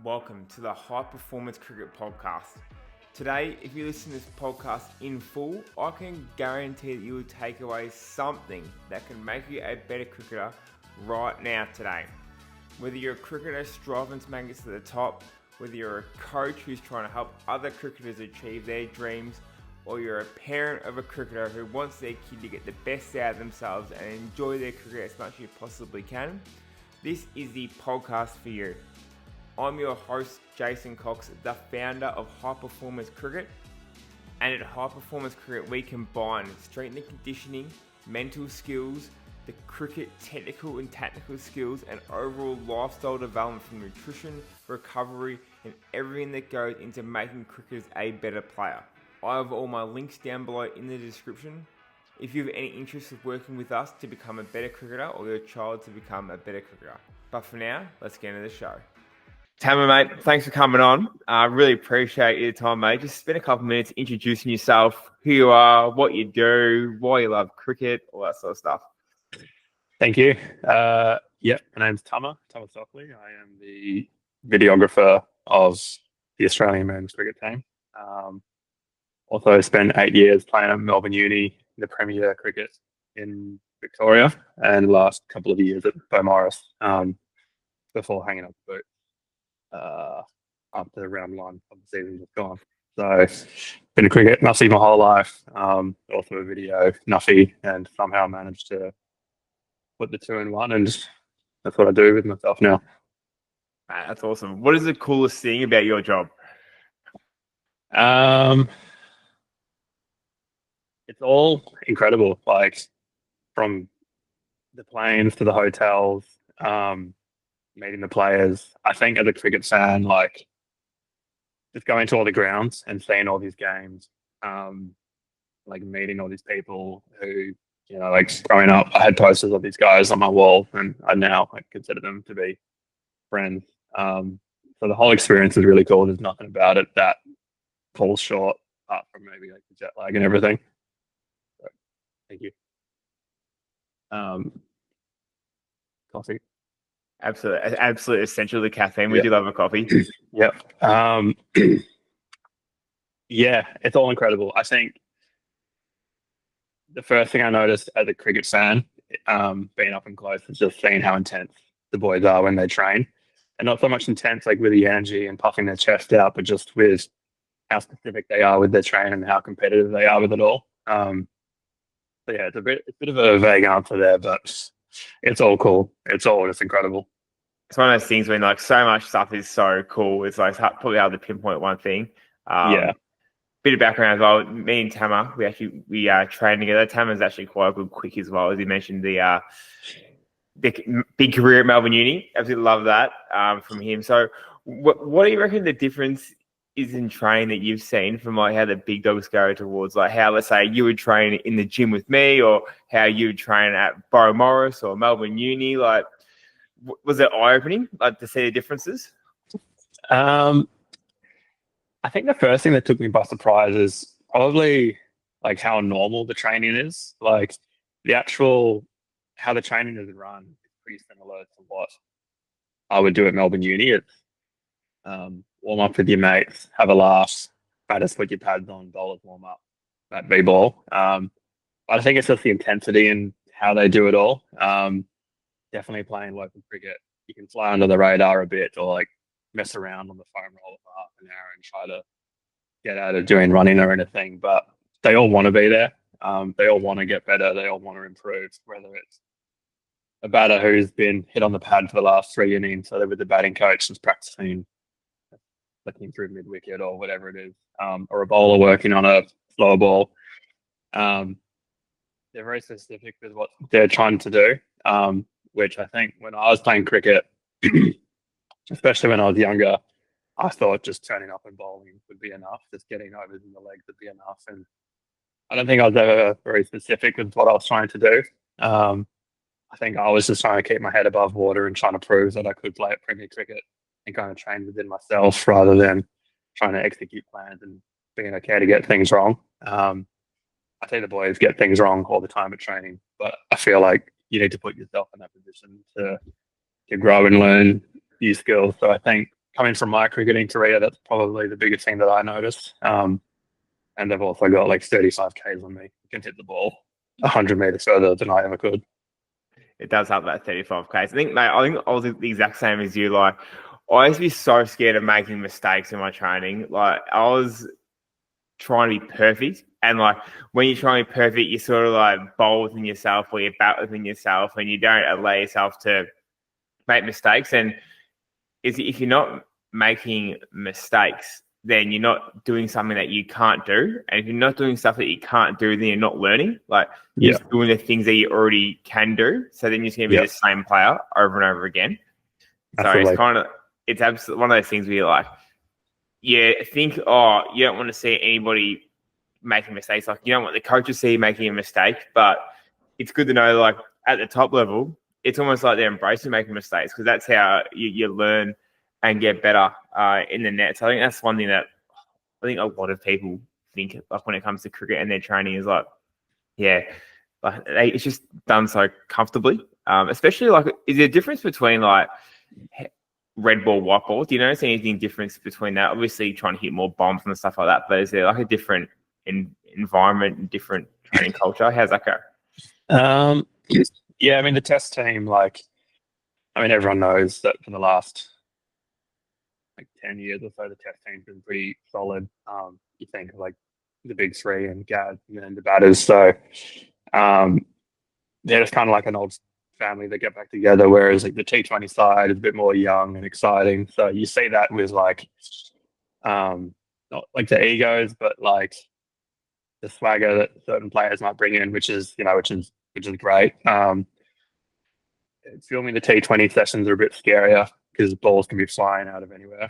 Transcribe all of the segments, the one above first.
welcome to the High Performance Cricket Podcast. Today, if you listen to this podcast in full, I can guarantee that you will take away something that can make you a better cricketer right now today. Whether you're a cricketer striving to make it to the top, whether you're a coach who's trying to help other cricketers achieve their dreams, or you're a parent of a cricketer who wants their kid to get the best out of themselves and enjoy their cricket as much as you possibly can, this is the podcast for you. I'm your host, Jason Cox, the founder of High Performance Cricket. And at High Performance Cricket, we combine strength and conditioning, mental skills, the cricket technical and tactical skills, and overall lifestyle development from nutrition, recovery, and everything that goes into making cricketers a better player. I have all my links down below in the description. If you have any interest in working with us to become a better cricketer or your child to become a better cricketer. But for now, let's get into the show. Tama, mate, thanks for coming on. I really appreciate your time, mate. Just spend a couple of minutes introducing yourself, who you are, what you do, why you love cricket, all that sort of stuff. Thank you. My name's Tama Stockley. I am the videographer of the Australian Men's Cricket Team. Also spent 8 years playing at Melbourne Uni, the Premier Cricket in Victoria, and the last couple of years at Beaumaris before hanging up the boot after round one of the season just gone. So, been a cricket nuffy my whole life. Also a video nuffy, and somehow managed to put the two in one, and that's what I do with myself now. That's awesome. What is the coolest thing about your job? It's all incredible, like from the planes to the hotels, meeting the players. I think as a cricket fan, like just going to all the grounds and seeing all these games, like meeting all these people who, you know, like growing up, I had posters of these guys on my wall, and I now consider them to be friends. So the whole experience is really cool. There's nothing about it that falls short, apart from maybe like the jet lag and everything. So, thank you. Coffee. Absolutely essential to caffeine. We do love a coffee. Yep. Yeah, it's all incredible. I think the first thing I noticed as a cricket fan, being up and close, is just seeing how intense the boys are when they train. And not so much intense like with the energy and puffing their chest out, but just with how specific they are with their training and how competitive they are with it all. So yeah, it's a bit of a vague answer there, but it's all cool. It's all just incredible. It's one of those things when like so much stuff is so cool. It's like probably hard to pinpoint one thing. Bit of background as well. Me and Tama, we train together. Tama's actually quite a good quick as well, as you mentioned. The big career at Melbourne Uni. Absolutely love that from him. So, what do you reckon the difference is in training that you've seen from like how the big dogs go towards like how, let's say, you would train in the gym with me, or how you would train at Beaumaris or Melbourne Uni? Like, was it eye-opening, like to see the differences? I think the first thing that took me by surprise is probably like how normal the training is. Like the actual how the training is run is pretty similar to what I would do at Melbourne Uni. It's warm up with your mates, have a laugh, batters put your pads on, bowlers warm up, bat B-ball. But I think it's just the intensity and how they do it all. Definitely playing local cricket, you can fly under the radar a bit, or like mess around on the foam roller for half an hour and try to get out of doing running or anything. But they all want to be there. They all want to get better. They all want to improve, whether it's a batter who's been hit on the pad for the last 3 innings, so they're with the batting coach just practicing flicking through mid-wicket or whatever it is, or a bowler working on a slower ball. They're very specific with what they're trying to do, which I think when I was playing cricket, especially when I was younger, I thought just turning up and bowling would be enough. Just getting overs in the legs would be enough. And I don't think I was ever very specific with what I was trying to do. I think I was just trying to keep my head above water and trying to prove that I could play at Premier Cricket and kind of train within myself rather than trying to execute plans and being okay to get things wrong. I think the boys get things wrong all the time at training, but I feel like you need to put yourself in that position to grow and learn new skills. So I think coming from my cricketing career, that's probably the biggest thing that I noticed. And they've also got like 35 Ks on me. You can hit the ball 100 meters further than I ever could. It does help that 35 Ks. I think, mate, I think I was the exact same as you. Like, I used to be so scared of making mistakes in my training. Like, I was trying to be perfect. And like when you're trying to be perfect, you sort of like bowl within yourself or you bat within yourself and you don't allow yourself to make mistakes. And if you're not making mistakes, then you're not doing something that you can't do. And if you're not doing stuff that you can't do, then you're not learning. Like you're just doing the things that you already can do. So then you're just going to be the same player over and over again. So Absolutely. it's absolutely one of those things where you're like, you think, oh, you don't want to see anybody making mistakes. Like, you don't want the coach to see you making a mistake, but it's good to know, like, at the top level, it's almost like they're embracing making mistakes because that's how you learn and get better in the net. So I think that's one thing that I think a lot of people think, like, when it comes to cricket and their training is like, like it's just done so comfortably. Especially, like, is there a difference between, like, red ball, white ball? Do you notice anything difference between that? Obviously, trying to hit more bombs and stuff like that, but is there like a different environment and different training culture? How's that go? Yeah, I mean the test team, like, I mean everyone knows that for the last like 10 years or so, the test team's been pretty solid. You think of like the big three and Gad and then the batters, so they're just kind of like an old family that get back together. Whereas like the T20 side is a bit more young and exciting, so you see that with like not like the egos, but like the swagger that certain players might bring in, which is great. Filming the T20 sessions are a bit scarier because balls can be flying out of anywhere.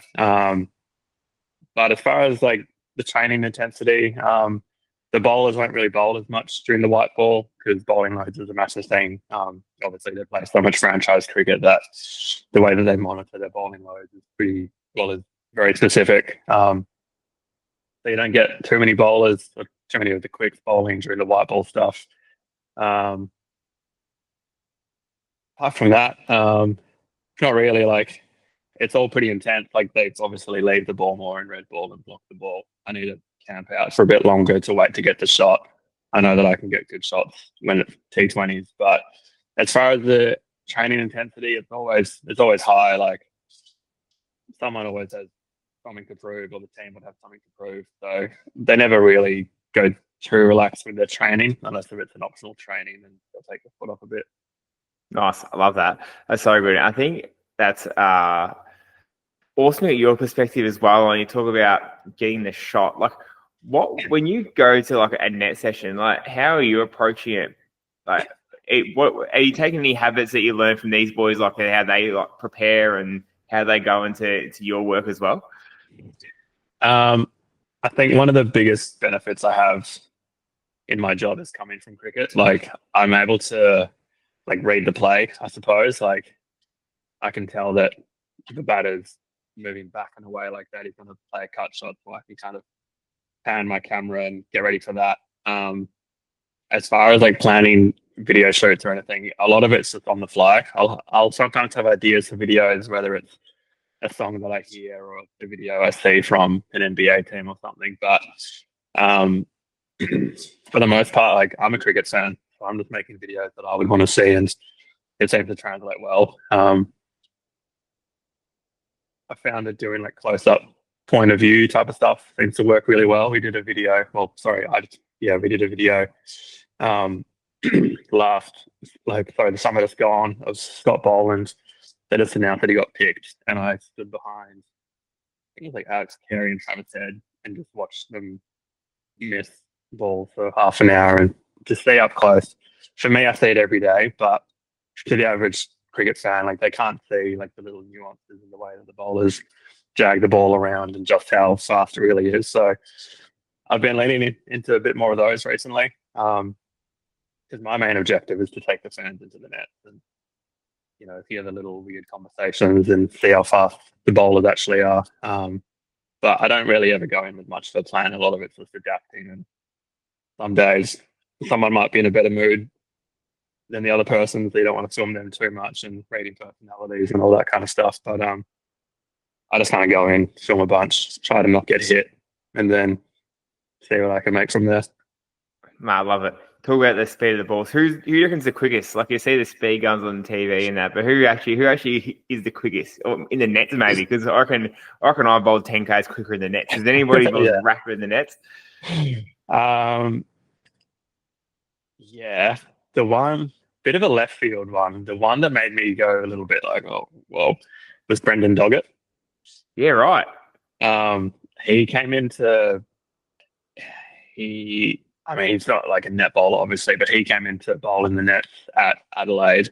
But as far as like the training intensity, the bowlers won't really bowl as much during the white ball because bowling loads is a massive thing. Obviously, they play so much franchise cricket that the way that they monitor their bowling loads is very specific. So you don't get too many bowlers or too many of the quicks bowling during the white ball stuff. Apart from that, not really. Like it's all pretty intense. Like they obviously leave the ball more in red ball and block the ball. I need to camp out for a bit longer to wait to get the shot. I know that I can get good shots when it's T20s, but as far as the training intensity, it's always high. Like someone always has something to prove, or the team would have something to prove. So they never really go too relaxed with their training, unless if it's an optional training, and they'll take the foot off a bit. Nice. I love that. That's so good. I think that's awesome at your perspective as well. And you talk about getting the shot. Like, when you go to like a net session, like how are you approaching it? Like, what are you taking any habits that you learn from these boys, like how they like prepare and how they go into your work as well? I think one of the biggest benefits I have in my job is coming from cricket. Like I'm able to like read the play, I suppose. Like I can tell that the batter's moving back and away like that. He's going to play a cut shot, so I can kind of pan my camera and get ready for that. As far as like planning video shoots or anything, a lot of it's just on the fly. I'll sometimes have ideas for videos, whether it's a song that I hear or a video I see from an NBA team or something. But for the most part, like I'm a cricket fan, so I'm just making videos that I would want to see, and it seems to translate well. I found that doing like close up point of view type of stuff seems to work really well. We did a video. Well, sorry, we did a video the summer that's gone of Scott Boland. They just announced that he got picked, and I stood behind, I think it was like Alex Carey and Travis Head, and just watched them miss the ball for half an hour and to stay up close. For me, I see it every day, but to the average cricket fan, like they can't see like the little nuances in the way that the bowlers jag the ball around and just how fast it really is. So I've been leaning into a bit more of those recently, because my main objective is to take the fans into the net and hear the little weird conversations and see how fast the bowlers actually are. But I don't really ever go in with much of a plan. A lot of it's just adapting, and some days someone might be in a better mood than the other person, so you don't want to film them too much and reading personalities and all that kind of stuff. But I just kind of go in, film a bunch, try to not get hit, and then see what I can make from there. Man, I love it. Talk about the speed of the balls. Who do you reckon's the quickest? Like you see the speed guns on TV and that, but who actually is the quickest? Or in the nets maybe? Because I reckon I bowled 10Ks quicker in the nets. Is anybody bowls Yeah. rapid in the nets? Yeah, the one bit of a left field one, the one that made me go a little bit like, oh, well, was Brendan Doggett. Yeah, right. He came into I mean, he's not like a net bowler, obviously, but he came into bowl in the net at Adelaide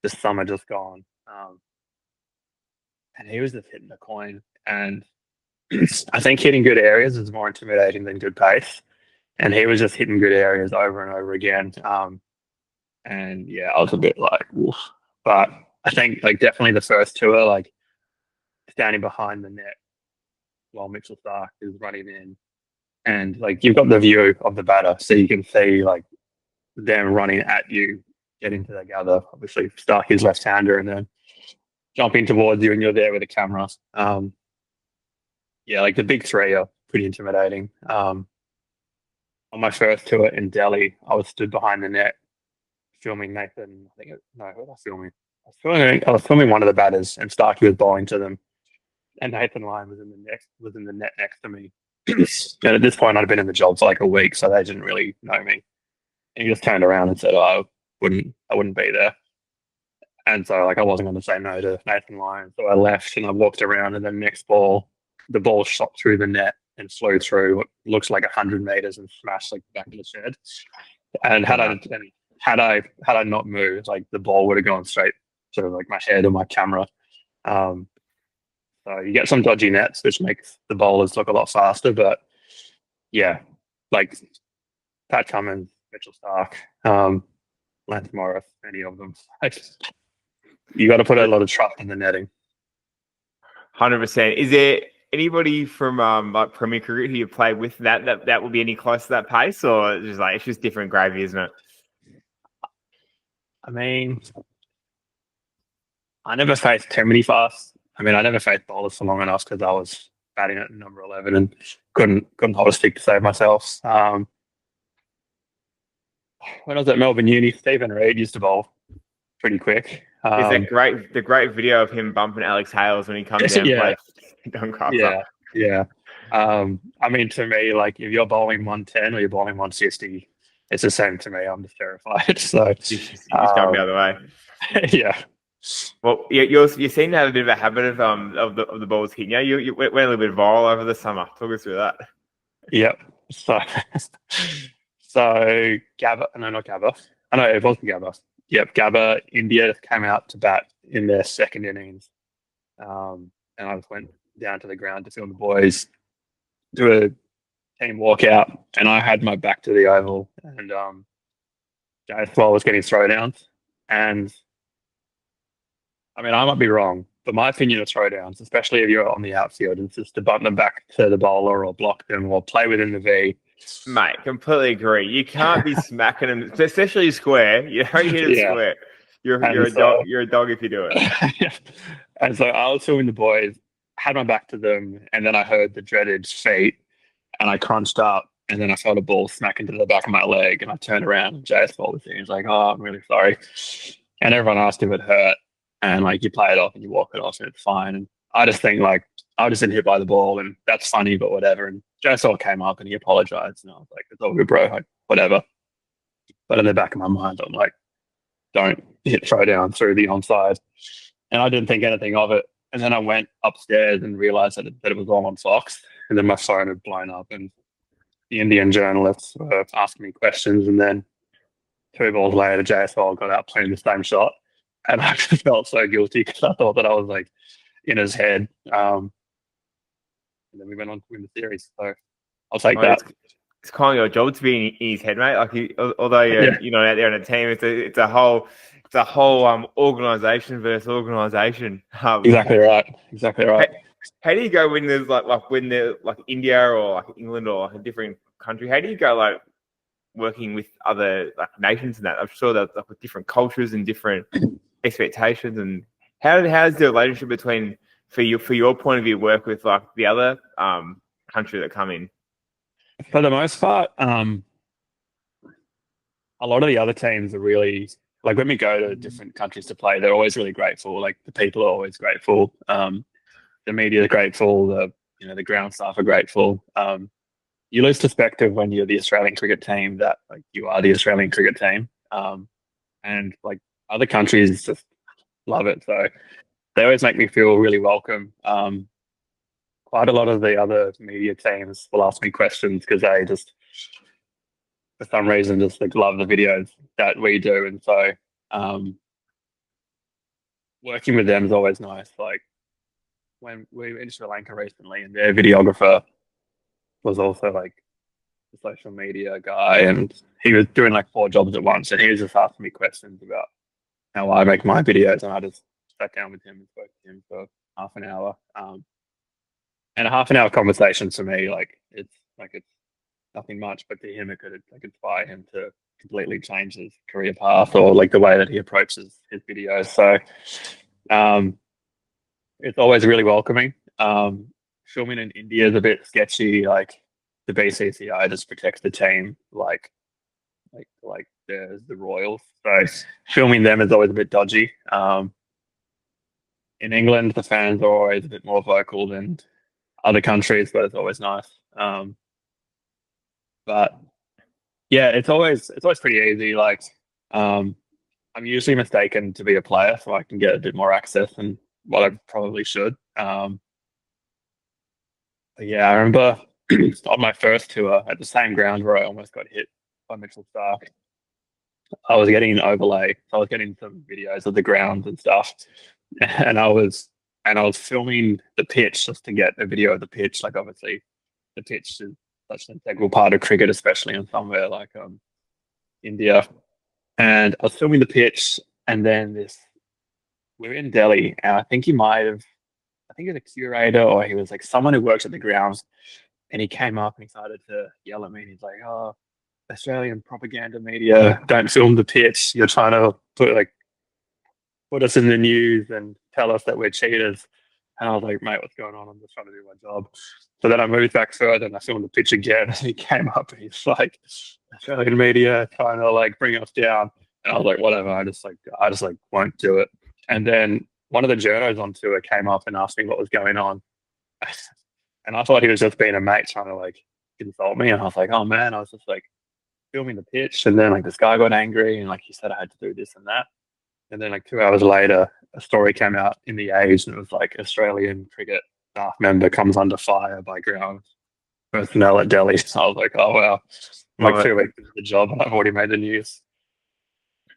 this summer just gone. And he was just hitting the coin. And I think hitting good areas is more intimidating than good pace. And he was just hitting good areas over and over again. And yeah, I was a bit like, oof. But I think like definitely the first two are like standing behind the net while Mitchell Starc is running in. And like you've got the view of the batter, so you can see like them running at you, get into the gather. Obviously, Starc is left-hander, and then jumping towards you, and you're there with a the camera. Yeah, like the big three are pretty intimidating. On my first tour in Delhi, I was stood behind the net filming Nathan. Who was I filming? I was filming one of the batters, and Starkey was bowling to them, and Nathan Lyon was in the net next to me. And at this point, I'd been in the job for like a week, so they didn't really know me. And he just turned around and said, "Oh, I wouldn't be there." And so like I wasn't going to say no to Nathan Lyon, so I left and I walked around, and then next ball, the ball shot through the net and flew through what looks like 100 meters and smashed like the back of the shed. And had I not moved, like the ball would have gone straight to like my head or my camera. So you get some dodgy nets, which makes the bowlers look a lot faster. But yeah, like Pat Cummins, Mitchell Starc, Lance Morris, any of them. Like, you got to put a lot of trust in the netting. 100%. Is there anybody from like Premier Cricket who you played with that will be any close to that pace, or it's just different gravy, isn't it? I mean, I never faced too many fast. I mean, I never faced bowlers for long enough because I was batting at number 11 and couldn't hold a stick to save myself. When I was at Melbourne Uni, Stephen Reid used to bowl pretty quick. Is that the great video of him bumping Alex Hales when he comes down and plays? Yeah. I mean, to me, like if you're bowling 110 or you're bowling 160, it's the same to me. I'm just terrified. So you just can't be out of the way. Yeah. Well, you seem to have a bit of a habit of the balls hitting you. You went a little bit viral over the summer. Talk us through that. Yep. So Gabba, no, not Gabba. I know it wasn't Gabba. Yep, Gabba, India came out to bat in their second innings. And I just went down to the ground to film the boys, do a team walkout, and I had my back to the oval, and Jaiswal was getting throwdowns. And I mean, I might be wrong, but my opinion of throwdowns, especially if you're on the outfield, is just to bunt them back to the bowler or block them or play within the V. Mate, completely agree. You can't be smacking them, especially square. You don't hit it square. You're a dog if you do it. And so I was filming the boys, had my back to them, and then I heard the dreaded feet, and I crunched up, and then I felt a ball smack into the back of my leg, and I turned around, and JS was there. He's like, "Oh, I'm really sorry." And everyone asked if it hurt, and like you play it off and you walk it off, and it's fine. And I just think like I just been hit by the ball, and that's funny, but whatever. And JS came up and he apologized, and I was like, "It's all good, bro. Like, whatever." But in the back of my mind, I'm like, "Don't hit throw down through the onside." And I didn't think anything of it. And then I went upstairs and realized that it was all on Fox. And then my phone had blown up, and the Indian journalists were asking me questions. And then 2 balls later, JSL got out playing the same shot. And I just felt so guilty because I thought that I was like in his head. And then we went on to win the series. So I'll take that. It's kind of your job to be in his head, mate. Like, although you're not out there on a team, it's a whole organisation versus organisation. Exactly right. How do you go when there's when they're like India or like England or like a different country? How do you go like working with other like nations and that? I'm sure that with different cultures and different expectations. And how is the relationship between for your point of view, work with like the other country that come in? For the most part, a lot of the other teams are really like when we go to different countries to play, they're always really grateful. Like the people are always grateful. The media is grateful. The ground staff are grateful. You lose perspective when you're the Australian cricket team that like you are the Australian cricket team. And like other countries just love it. So they always make me feel really welcome. Quite a lot of the other media teams will ask me questions because they just, for some reason, just like love the videos that we do. And so working with them is always nice. Like when we were in Sri Lanka recently, and their videographer was also like the social media guy, and he was doing like 4 jobs at once, and he was just asking me questions about how I make my videos, and I just sat down with him and spoke to him for half an hour. And a half an hour conversation to me, it's nothing much, but to him, it could like inspire him to completely change his career path or like the way that he approaches his videos. So it's always really welcoming. Filming in India is a bit sketchy. Like the BCCI just protects the team, like there's the Royals. So filming them is always a bit dodgy. In England, the fans are always a bit more vocal than other countries, but it's always nice. But yeah, it's always pretty easy. Like I'm usually mistaken to be a player, so I can get a bit more access than what I probably should. But yeah, I remember on my first tour at the same ground where I almost got hit by Mitchell Stark. I was getting an overlay, so I was getting some videos of the grounds and stuff, and I was filming the pitch just to get a video of the pitch. Like obviously, the pitch is such an integral part of cricket, especially in somewhere like India. And I was filming the pitch, and then we were in Delhi, and I think he was a curator or he was like someone who works at the grounds, and he came up and he started to yell at me, and he's like, "Oh, Australian propaganda media, don't film the pitch. You're trying to put us in the news and tell us that we're cheaters." And I was like, "Mate, what's going on? I'm just trying to do my job." So then I moved back further and I filmed the pitch again. And he came up and he's like, "Australian media trying to like bring us down." And I was like, "Whatever." I just won't do it. And then one of the journos on tour came up and asked me what was going on. And I thought he was just being a mate trying to like insult me. And I was like, "Oh man," I was just like filming the pitch. And then like this guy got angry and like he said I had to do this and that. And then like 2 hours later, a story came out in the Age, and it was like Australian cricket staff member comes under fire by ground personnel at Delhi. So I was like, oh wow, I'm like 2 weeks into the job and I've already made the news.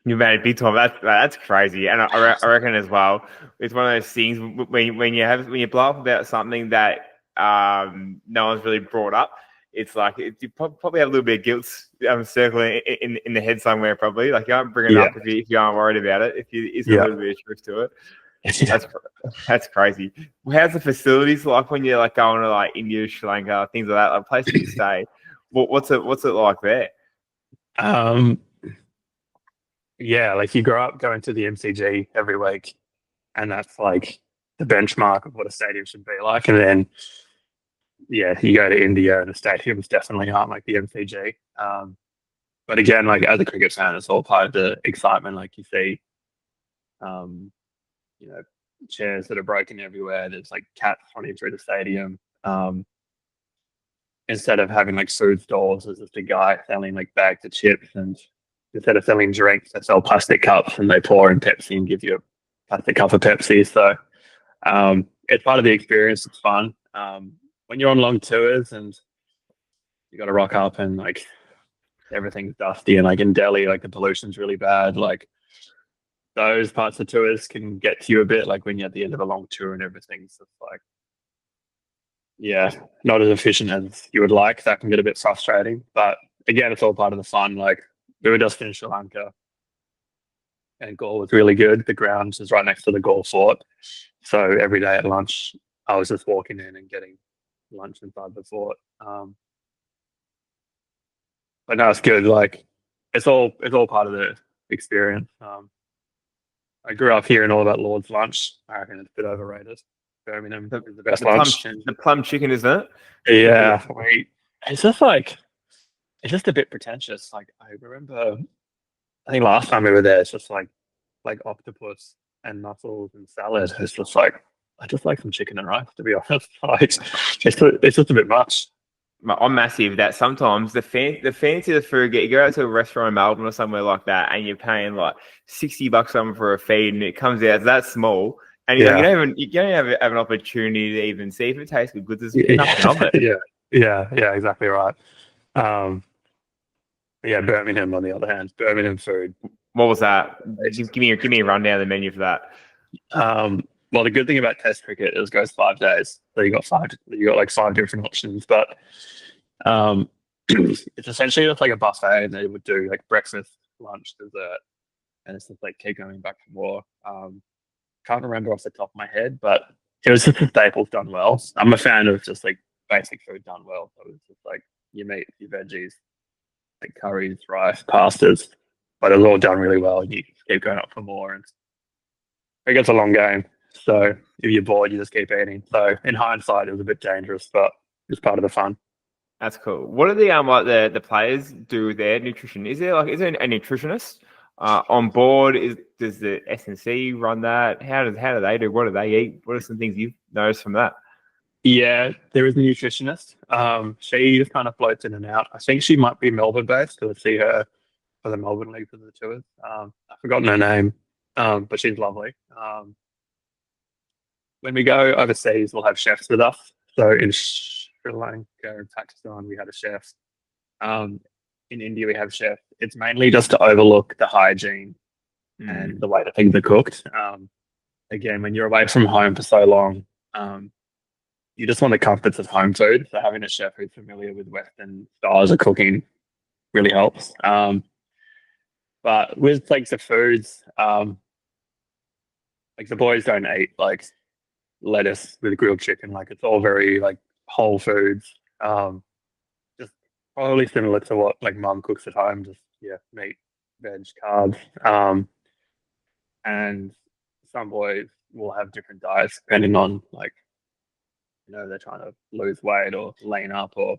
You made it big time. That's crazy, and I reckon as well. It's one of those things when you blow up about something that no one's really brought up. It's like you probably have a little bit of guilt circling in the head somewhere. Probably like you aren't bringing it up if you aren't worried about it. If you is a little bit of truth to it. That's crazy. How's the facilities like when you're like going to like India, Sri Lanka, things like that? Like places to stay. What's it like there? Yeah, like you grow up going to the MCG every week, and that's like the benchmark of what a stadium should be like. And then, yeah, you go to India and the stadiums definitely aren't like the MCG. But again, like as a cricket fan, it's all part of the excitement. Like you see, um, you know, chairs that are broken everywhere. There's like cats running through the stadium. Instead of having like food stalls, there's just a guy selling like bags of chips, and instead of selling drinks, they sell plastic cups and they pour in Pepsi and give you a plastic cup of Pepsi. So it's part of the experience. It's fun. When you're on long tours and you got to rock up and like everything's dusty, and like in Delhi, like the pollution's really bad. Like those parts of tours can get to you a bit, like when you're at the end of a long tour and everything's just like, yeah, not as efficient as you would like. That can get a bit frustrating. But again, it's all part of the fun. Like we were just in Sri Lanka and Galle was really good. The grounds is right next to the Galle fort. So every day at lunch, I was just walking in and getting lunch inside the fort. But no, it's good. Like it's all part of the experience. I grew up hearing all about Lord's lunch. I reckon it's a bit overrated. Birmingham The, is the best the plum lunch. And the plum chicken, isn't it? yeah, it's just like it's just a bit pretentious. Like I remember, I think last time we were there, it's just like octopus and mussels and salad. It's just like I just like some chicken and rice, to be honest. Like it's just a bit much. I'm massive that sometimes the fancier the food get, you go out to a restaurant in Melbourne or somewhere like that, and you're paying like $60 something for a feed, and it comes out that small, and you're like Yeah, you don't even have an opportunity to even see if it tastes good because there's nothing of yeah, it. yeah, exactly right. Um, yeah, Birmingham on the other hand, Birmingham food. What was that? Give me a rundown of the menu for that. Well, the good thing about Test cricket is it goes 5 days, so you got like five different options. But um, it's essentially just like a buffet, and they would do like breakfast, lunch, dessert, and it's just like keep going back for more. Can't remember off the top of my head, but it was just the staples done well. I'm a fan of just like basic food done well. So it was just like your meat, your veggies, like curries, rice, pastas, but it was all done really well, and you keep going up for more. And it gets a long game, so if you're bored, you just keep eating. So in hindsight, it was a bit dangerous, but it's part of the fun. That's cool. What do the like the players do with their nutrition? Is there a nutritionist on board? Does the SNC run that? How do they do? What do they eat? What are some things you've noticed from that? Yeah, there is a nutritionist. She just kind of floats in and out. I think she might be Melbourne based. So see her for the Melbourne League for the tours. I've forgotten her name, but she's lovely. When we go overseas, we'll have chefs with us. So in Sri Lanka and Pakistan, we had a chef. Um, in India, we have chef. It's mainly just to overlook the hygiene and Mm. the way that things are cooked. Again, when you're away from home for so long, you just want the comforts of home food. So having a chef who's familiar with Western styles of cooking really helps. But with like the foods, like the boys don't eat like lettuce with grilled chicken. Like it's all very like whole foods. Just probably similar to what like mum cooks at home. Just yeah, meat, veg, carbs. And some boys will have different diets depending on like they're trying to lose weight or lean up or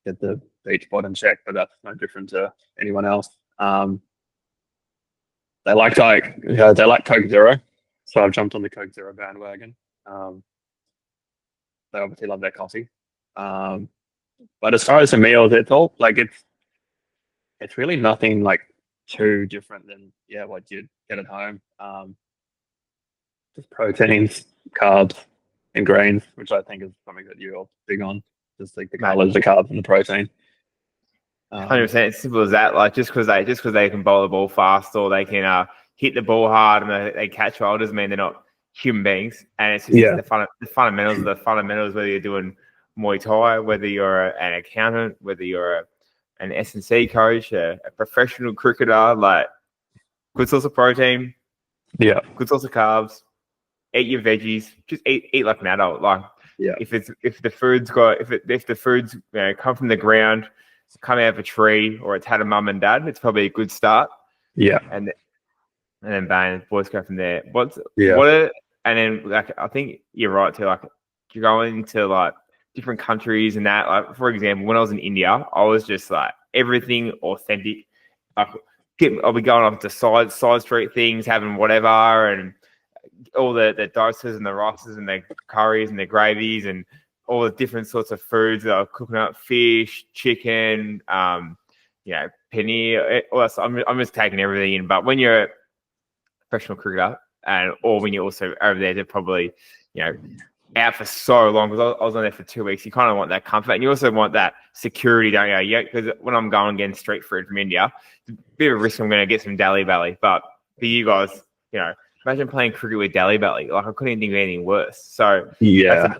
get the beach bottom check, but that's no different to anyone else. They like Coke Zero, so I've jumped on the Coke Zero bandwagon. Um, they obviously love their coffee. Um, but as far as the meals, it's all like it's really nothing like too different than what you'd get at home. Just proteins, carbs, and grains, which I think is something that you're big on. Just like the Mate, colors, the carbs, and the protein. 100%. It's simple as that. Like just because they can bowl the ball fast or they can hit the ball hard and they catch well doesn't mean they're not human beings. And it's just Yeah, the fundamentals of the fundamentals. Whether you're doing Muay Thai, whether you're an accountant, whether you're an S&C coach, a professional cricketer, like good source of protein, yeah, good source of carbs. Eat your veggies. Just eat like an adult. Like yeah, if the food's got if the food's come from the ground, come out of a tree, or it's had a mum and dad, it's probably a good start. yeah, And then bang, boys go from there. yeah, And then like I think you're right too. Like you're going to like different countries and that. Like for example, when I was in India, I was just like everything authentic. Like I'll be going off to side street things, having whatever, and all the doses and the rices and the curries and the gravies and all the different sorts of foods that are cooking up fish, chicken, paneer. I'm just taking everything in. But when you're a professional cricketer or when you're also over there to probably, out for so long because I was on there for 2 weeks, you kind of want that comfort and you also want that security, don't you? Yeah, because when I'm going getting street food from India, it's a bit of a risk I'm going to get some Delhi Belly. But for you guys, imagine playing cricket with Delhi Belly. Like I couldn't think of anything worse. So yeah.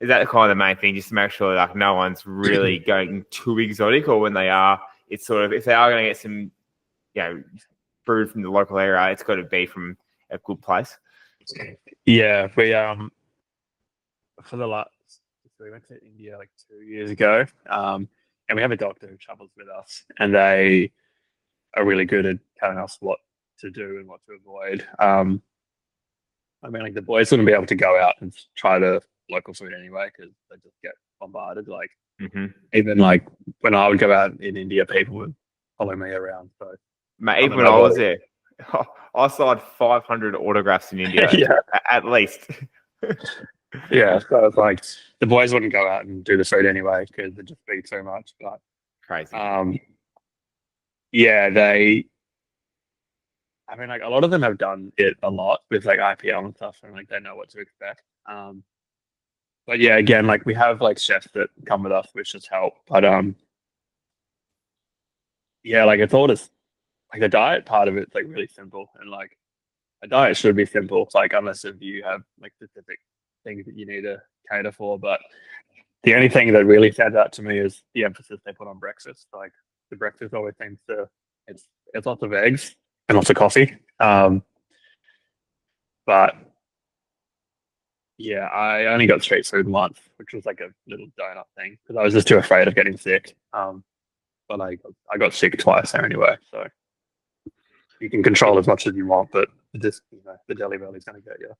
is that kind of the main thing? Just to make sure like no one's really going too exotic, or when they are, it's sort of if they are going to get some, food from the local area, it's got to be from a good place. Yeah, for the last we went to India like 2 years ago, and we have a doctor who travels with us, and they are really good at telling us what to do and what to avoid. I mean, like the boys wouldn't be able to go out and try the local food anyway because they just get bombarded. Like Hmm. even like when I would go out in India, people would follow me around. So Mate, I even don't when know I was what. there, I signed 500 autographs in India Yeah, at least. yeah. So it's like the boys wouldn't go out and do the food anyway because it'd just be too much. But Crazy. um, yeah, they. I mean, like a lot of them have done it a lot with like IPL and stuff, and like they know what to expect. But yeah, again, like we have like chefs that come with us, which just help. But yeah, like it's all just like the diet part of it's like really simple, and like a diet should be simple, like unless if you have like specific things that you need to cater for. But the only thing that really stands out to me is the emphasis they put on breakfast. Like the breakfast always seems to it's lots of eggs and lots of coffee. But yeah, I only got street food once, which was like a little donut thing because I was just too afraid of getting sick. But I got sick twice there anyway, so you can control as much as you want, but just the Delhi Valley's going to get you.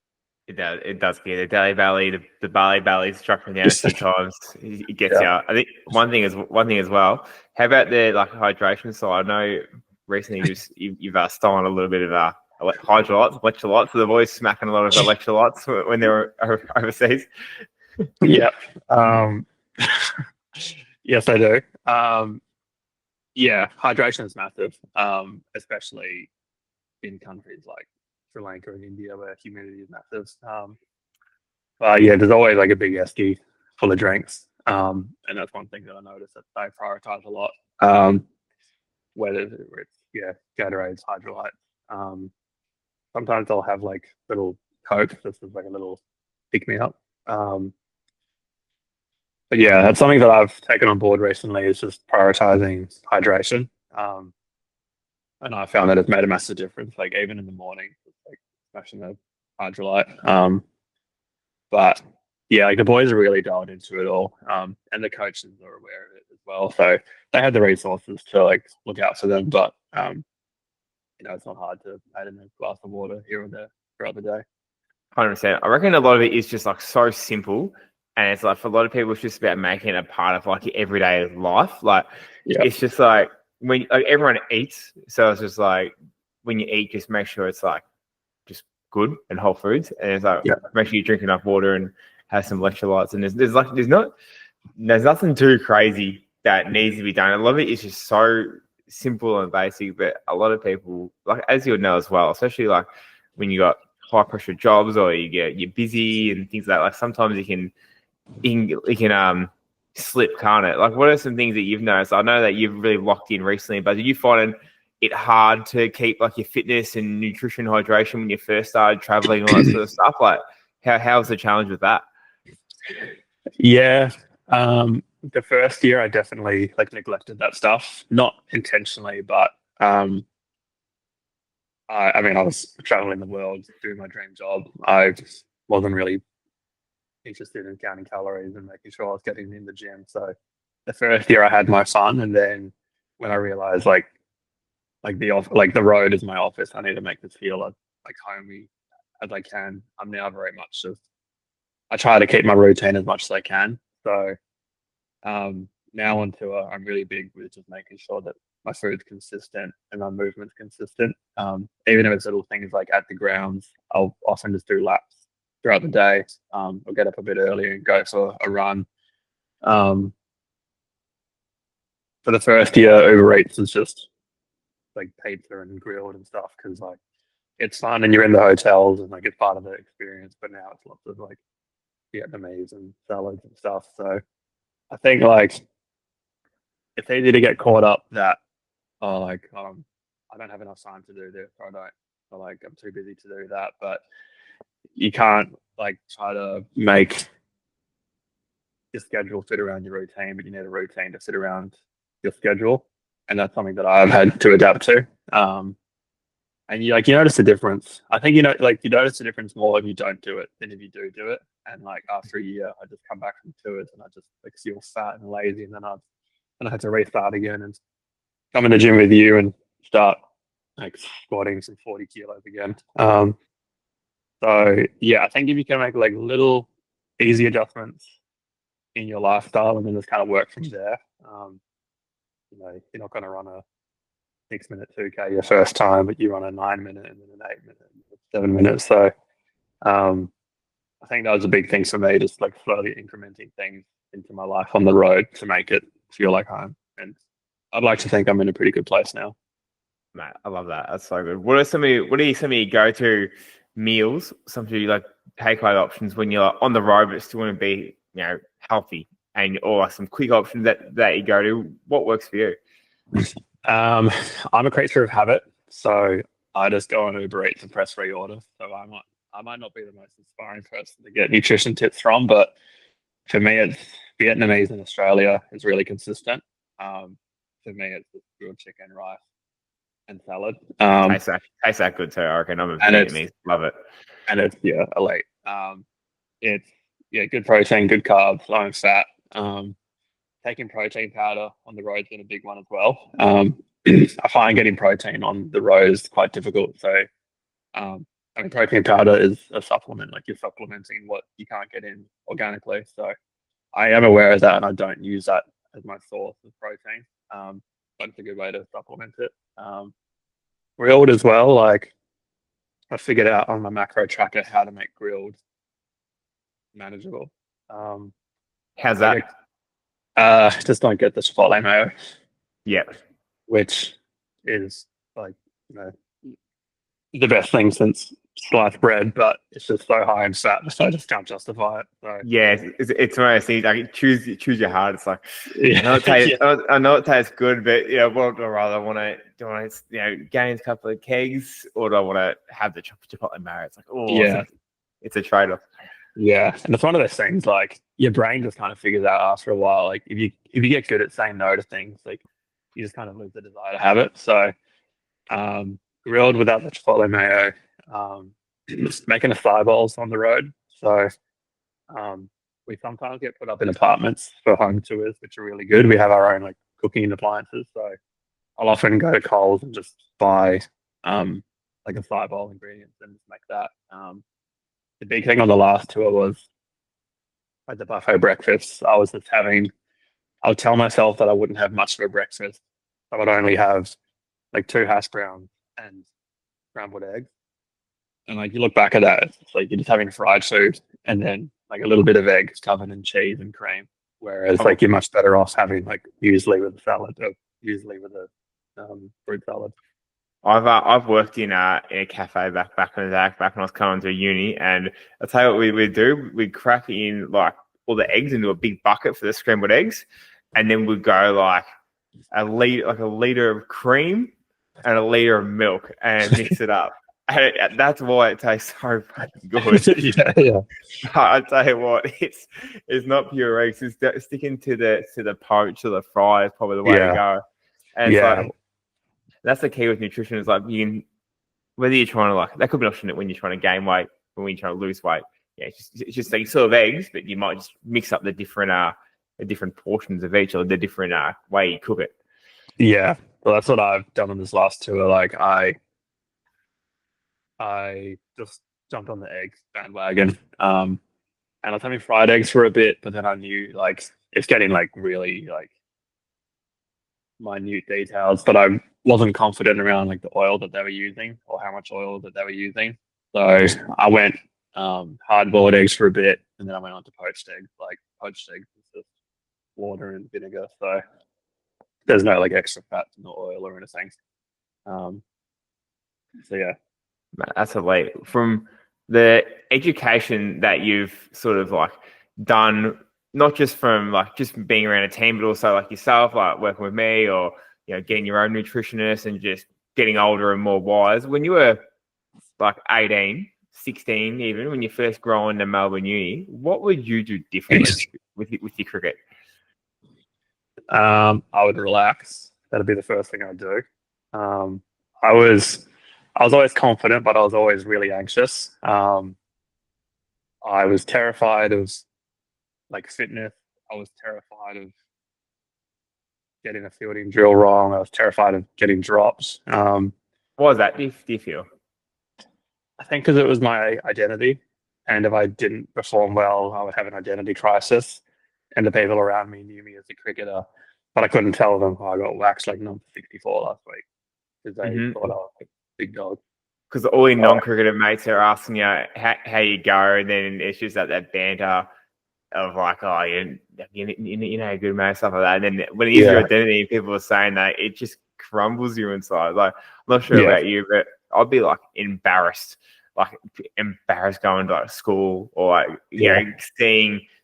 It does. It does get the Delhi Valley, the Bali Valley struck me down a few times. It gets Yeah. you. I think one thing as well. How about the like hydration side? I know recently you've stolen a little bit of electrolytes. So the boys smacking a lot of electrolytes when they were overseas. Yeah. Um, yes, I do. Yeah, hydration is massive, especially in countries like Sri Lanka and India where humidity is massive. But yeah, there's always like a big esky full of drinks. And that's one thing that I noticed that they prioritize a lot. Whether it's Gatorades, hydrolytes. Um, Sometimes I'll have like little Coke, just as like a little pick me up. Um, but yeah, that's something that I've taken on board recently is just prioritizing hydration. Um, and I found that it's made a massive difference. Like even in the morning, like smashing a hydrolyte. But yeah, like the boys are really dialed into it all, and the coaches are aware of it as well. So they have the resources to like look out for them. But it's not hard to add in a glass of water here or there throughout the day. 100%. I reckon a lot of it is just like so simple, and it's like for a lot of people, it's just about making it a part of like your everyday life. Like Yeah, it's just like when like everyone eats, so it's just like when you eat, just make sure it's like just good and whole foods, and it's like yeah, make sure you drink enough water and have some electrolytes. And there's nothing too crazy that needs to be done. A lot of it is just so simple and basic, but a lot of people, like as you know as well, especially like when you got high pressure jobs or you're busy and things like that. Like sometimes you can slip, can't it? Like what are some things that you've noticed? I know that you've really locked in recently, but did you find it hard to keep like your fitness and nutrition hydration when you first started traveling, all that sort of stuff? Like how's the challenge with that? yeah. The first year, I definitely like neglected that stuff, not intentionally, but I mean, I was traveling the world doing my dream job. I just wasn't really interested in counting calories and making sure I was getting in the gym. So the first year, I had my fun, and then when I realized like the road is my office, I need to make this feel like homey as I can. I'm now very much just I try to keep my routine as much as I can. So now on tour, I'm really big with just making sure that my food's consistent and my movement's consistent. Even if it's little things like at the grounds, I'll often just do laps throughout the day. I'll get up a bit early and go for a run. Um, for the first year, Uber Eats was just like pizza and grilled and stuff because like it's fun and you're in the hotels and like it's part of the experience. But now it's lots of like Vietnamese and salads and stuff. So I think like it's easy to get caught up that I don't have enough time to do this or I don't or like I'm too busy to do that. But you can't like try to make your schedule fit around your routine, but you need a routine to fit around your schedule. And that's something that I've had to adapt to. And you notice the difference. I think you notice the difference more if you don't do it than if you do it. And like after a year, I just come back from tours and I just like feel fat and lazy, and then I had to restart again and come in the gym with you and start like squatting some 40 kilos again. So yeah, I think if you can make like little easy adjustments in your lifestyle and then just kind of work from there, you're not going to run a 6 minute 2K your first time, but you run a 9 minute and then an 8 minute, and 7 minutes. So I think that was a big thing for me, just like slowly incrementing things into my life on the road to make it feel like home. And I'd like to think I'm in a pretty good place now. Mate, I love that. That's so good. What are some of your go-to meals? Some of your like takeaway options when you're on the road but still want to be, healthy, and or like some quick options that you go to. What works for you? Um, I'm a creature of habit, so I just go on Uber Eats and press reorder. So I might not be the most inspiring person to get nutrition tips from, but for me, it's Vietnamese in Australia is really consistent. Um, for me, it's just grilled chicken, rice, and salad. Tastes that good too. I reckon I'm a And it's Vietnamese. Love it. yeah, elite. It's yeah, good protein, good carbs, low in fat. Taking protein powder on the road's been a big one as well. I find getting protein on the road is quite difficult. So, protein powder is a supplement. Like you're supplementing what you can't get in organically. So, I am aware of that, and I don't use that as my source of protein. But it's a good way to supplement it. Grilled as well. Like I figured out on my macro tracker how to make grilled manageable. Um, How's I that? get just don't get the chipotle mayo, Yeah. which is like you know the best thing since sliced bread, but it's just so high in fat, so I just can't justify it. So Yeah, it's one of those things. Like choose your heart. It's like I know yeah, it tastes. yeah, I know it tastes good, but what do I rather want to do? I want to gain a couple of kegs, or do I want to have the chipotle mayo? It's like yeah, it's a trade off. yeah. And it's one of those things like your brain just kind of figures out after a while. Like if you get good at saying no to things, like you just kind of lose the desire to have it. So grilled without the chipotle mayo, just making acai bowls on the road. So Um, we sometimes get put up in apartments for home tours, which are really good. We have our own like cooking appliances, so I'll often go to Coles and just buy like a side bowl ingredients and just make that. The big thing on the last tour was at the buffet breakfast. I would tell myself that I wouldn't have much of a breakfast. I would only have like two hash browns and scrambled eggs. And like you look back at that, it's like you're just having fried food and then like a little bit of eggs covered in cheese and cream. Whereas Oh, like you're much better off having like usually with a salad or usually with a fruit salad. I've worked in a cafe back in the day, back when I was coming to uni, and I'll tell you what we'd do. We'd crack in like all the eggs into a big bucket for the scrambled eggs, and then we'd go like a liter of cream and a liter of milk and mix it up. And that's why it tastes so fucking good. Yeah, yeah, I tell you what, it's not pure eggs. It's sticking to the poach or the fry is probably the way to yeah, go. And it's yeah, like that's the key with nutrition. Is like you can whether you're trying to like that could be an option when you're trying to gain weight, when you're trying to lose weight. Yeah, it's just like sort of eggs, but you might just mix up the different portions of each or the different way you cook it. yeah. Well, that's what I've done on this last tour. Like I just jumped on the eggs bandwagon. And I was having fried eggs for a bit, but then I knew like it's getting like really like minute details, but I wasn't confident around like the oil that they were using or how much oil that they were using. So I went hard boiled eggs for a bit, and then I went on to poached eggs. Like poached eggs is just water and vinegar, so there's no like extra fat in the oil or anything. Um, so yeah, That's elite. From the education that you've sort of like done, not just from like just being around a team, but also like yourself, like working with me or getting your own nutritionist and just getting older and more wise. When you were like 18, 16, even when you first growing to Melbourne Uni, what would you do differently with your cricket? I would relax. That'd be the first thing I'd do. Um, I was I was always confident, but I was always really anxious. I was terrified of like fitness. I was terrified of getting a fielding drill wrong. I was terrified of getting drops. What was that? Do you feel? I think because it was my identity, and if I didn't perform well, I would have an identity crisis, and the people around me knew me as a cricketer, but I couldn't tell them, oh, I got waxed like number 64 last week because they Mm-hmm. thought I was a big dog. Because all your So, non-cricketer mates are asking you how you go, and then it's just that banter of like, oh, you know, good mate, stuff like that. And then when it is your yeah, identity, people are saying that it just crumbles you inside. Like, I'm not sure yeah, about you, but I'd be like embarrassed going to like school or like, yeah,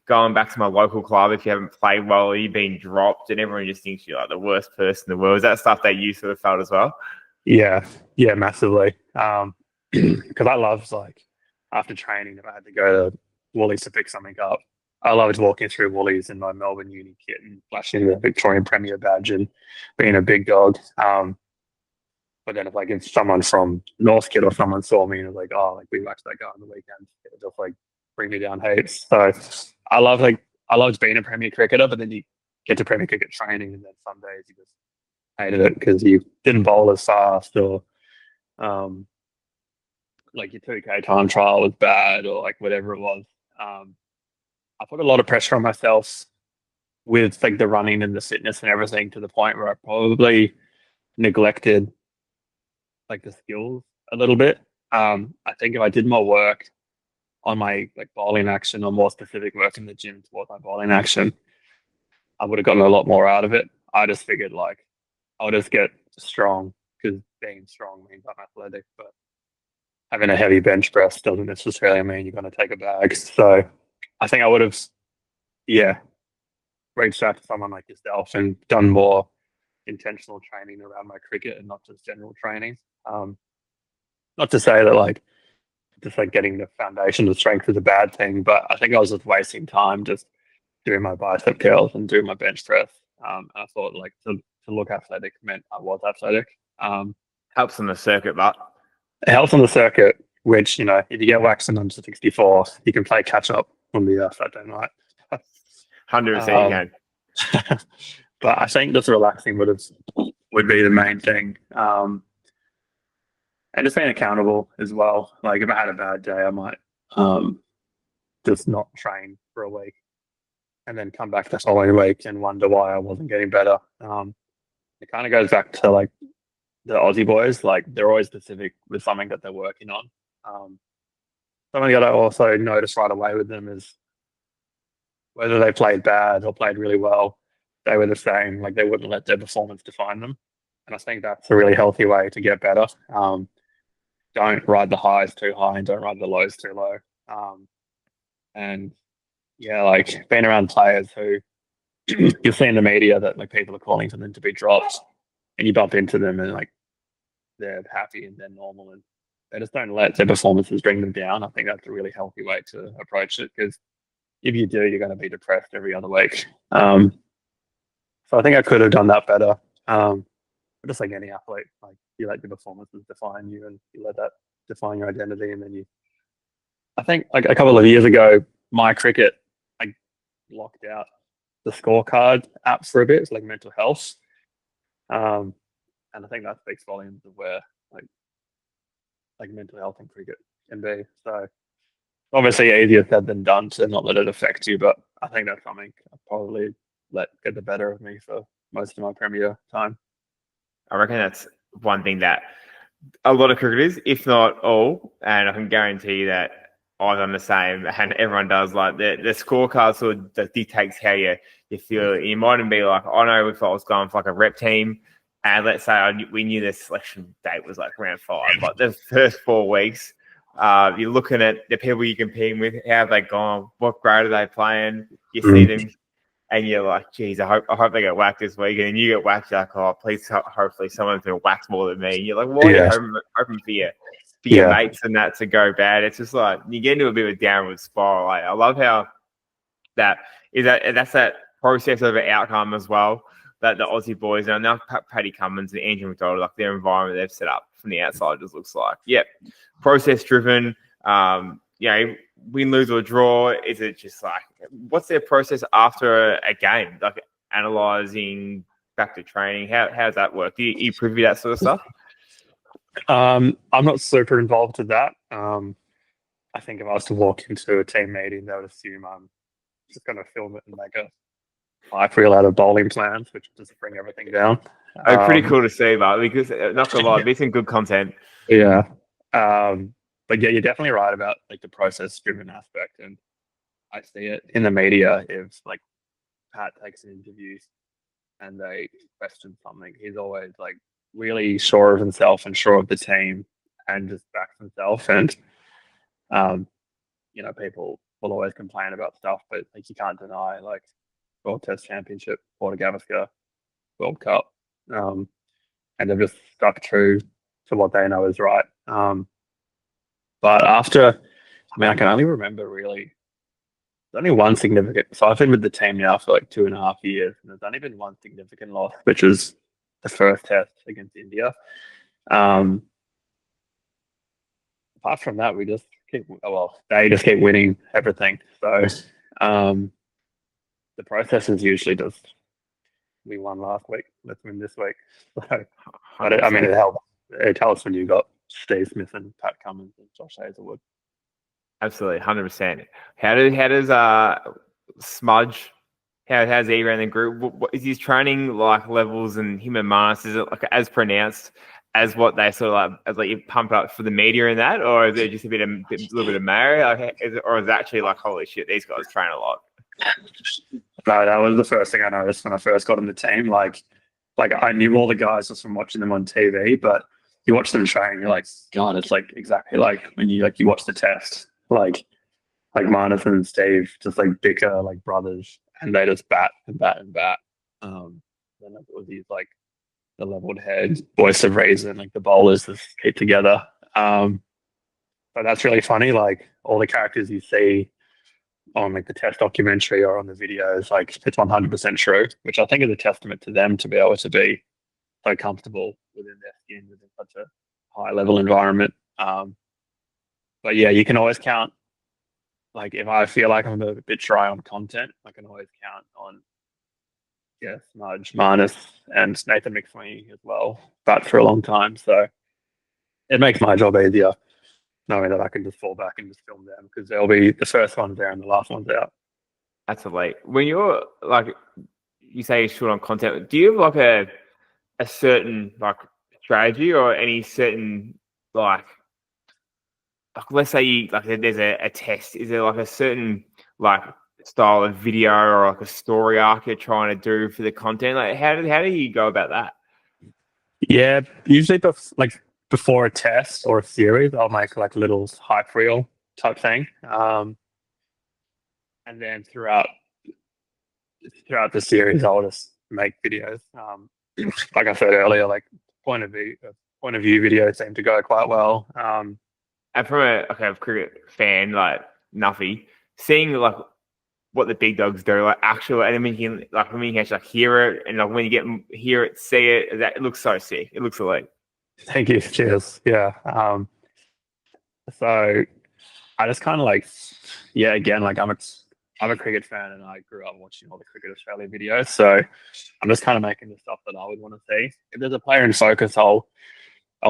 going back to my local club if you haven't played well or you've been dropped and everyone just thinks you're like the worst person in the world. Is that stuff that you sort of felt as well? yeah, yeah, massively. Because I loved like after training, if I had to go to Woolies to pick something up, I loved walking through Woolies in my Melbourne uni kit and flashing the Victorian Premier badge and being a big dog. But then if someone from North Kid or someone saw me and was like, oh, like we watched that guy on the weekend, it would just like bring me down heaps. So I loved being a Premier cricketer, but then you get to Premier cricket training and then some days you just hated it because you didn't bowl as fast or um, like your 2K time trial was bad or like whatever it was. Um, I put a lot of pressure on myself with like the running and the fitness and everything to the point where I probably neglected like the skills a little bit. I think if I did more work on my like bowling action or more specific work in the gym towards my bowling action, I would have gotten a lot more out of it. I just figured like I'll just get strong because being strong means I'm athletic, but having a heavy bench press doesn't necessarily mean you're going to take a bag. So I think I would have, yeah, reached out to someone like yourself and done more intentional training around my cricket and not just general training. Um, Not to say that like just like getting the foundation of strength is a bad thing, but I think I was just wasting time just doing my bicep curls and doing my bench press. And I thought like to look athletic meant I was athletic. Um, Helps on the circuit, but it helps on the circuit, which, you know, if you get waxed in under 64, you can play catch up on the Saturday night. 100% you Um, can. but I think just relaxing would be the main thing. And just being accountable as well. Like if I had a bad day, I might um, just not train for a week and then come back the following week and wonder why I wasn't getting better. It kind of goes back to like the Aussie boys, like they're always specific with something that they're working on. Um, Something that I also noticed right away with them is whether they played bad or played really well, they were the same. Like they wouldn't let their performance define them. And I think that's a really healthy way to get better. Don't ride the highs too high and don't ride the lows too low. Um, and yeah, like being around players who you see in the media that like people are calling for them to be dropped and you bump into them and like they're happy and they're normal and they just don't let their performances bring them down. I think that's a really healthy way to approach it because if you do, you're going to be depressed every other week. So I think I could have done that better. But just like any athlete, like you let your performances define you and you let that define your identity. And then I think like a couple of years ago, my cricket, I locked out the scorecard app for a bit. It's like mental health. Um, and I think that speaks volumes of where like mental health in cricket can be. So obviously easier said than done to not let it affect you, but I think that's something I probably let get the better of me for most of my Premier time. I reckon that's one thing that a lot of cricketers, if not all, and I can guarantee you that I've done the same, and everyone does. Like the scorecard sort of dictates how you feel. You mightn't be like, I know if I was going for like a rep team, and let's say we knew the selection date was like round 5, but the first 4 weeks, you're looking at the people you're competing with, how have they gone, what grade are they playing? You see them. And you're like, geez, I hope they get whacked this week. And you get whacked, you're like, oh, please, hopefully someone's going to whack more than me. And you're like, why are you hoping for your mates and that to go bad? It's just like you get into a bit of a downward spiral. Like, I love how that's that process over outcome as well. That the Aussie boys now Paddy Cummins and Andrew McDonald, like their environment they've set up from the outside just looks like, process driven. Win, lose or draw. Is it just like what's their process after a game? Like analyzing back to training. How does that work? Do you privy that sort of stuff? I'm not super involved with that. I think if I was to walk into a team meeting, they would assume I'm just going to film it and make a hype reel out of bowling plans, which will just bring everything down. Oh, pretty Um, cool to see, but because not gonna lie, be some good content. yeah. But yeah, you're definitely right about like the process-driven aspect, and I see it in the media. If like Pat takes an interview and they question something, he's always like really sure of himself and sure of the team, and just backs himself. And um, people will always complain about stuff, but like you can't deny like World Test Championship, Port Gavaskar, World Cup, um, and they've just stuck true to what they know is right. But I can only remember really. There's only one significant. So I've been with the team now for like 2.5 years, and there's only been one significant loss, which is the first test against India. Um, Apart from that, we just they just keep winning everything. So um, the process is usually just we won last week, let's win this week. So, but Hundred it percent. helps. It helps when you got Steve Smith and Pat Cummins and Josh Hazlewood. Absolutely, 100%. How does Smudge? How's he around the group? What is his training like levels and him and Mars? Is it like as pronounced as what they sort of like as like you pump up for the media and that, or is it just a little bit of Mary? Like, or is it actually like holy shit, these guys train a lot? No, that was the first thing I noticed when I first got on the team. Like I knew all the guys just from watching them on TV, but you watch them train, you're like, God, it's like exactly like when you watch the test. Like Marnus and Steve just like bicker like brothers, and they just bat and bat and bat. Then it was these like the leveled head, voice of reason, like the bowlers just keep together. But that's really funny. Like all the characters you see on like the test documentary or on the videos, like it's 100% true, which I think is a testament to them to be able to be so comfortable within their skin within such a high level environment. But yeah, you can always count. Like if I feel like I'm a bit dry on content, I can always count on Smudge, Marnus, and Nathan McSweeney as well. But for a long time, so it makes my job easier knowing that I can just fall back and just film them because they'll be the first ones there and the last ones out. Absolutely. When you're like you say you're short on content, do you have like a certain like strategy or any certain like let's say you like there's a test, is there like a certain like style of video or like a story arc you're trying to do for the content? Like how do you go about that? Yeah, usually before a test or a series, I'll make like little hype reel type thing, and then throughout the series, I'll just make videos. Like I said earlier, like point of view point of view videos seem to go quite well. And from a cricket fan like Nuffy, seeing like what the big dogs do, like actual, and then when you can actually like hear it, and like when you hear it, see it, that it looks so sick. It looks elite. Thank you. Cheers. Yeah. So I just kind of like, yeah, again, like I'm a cricket fan and I grew up watching all the Cricket Australia videos. So I'm just kind of making the stuff that I would want to see. If there's a player in focus, I'll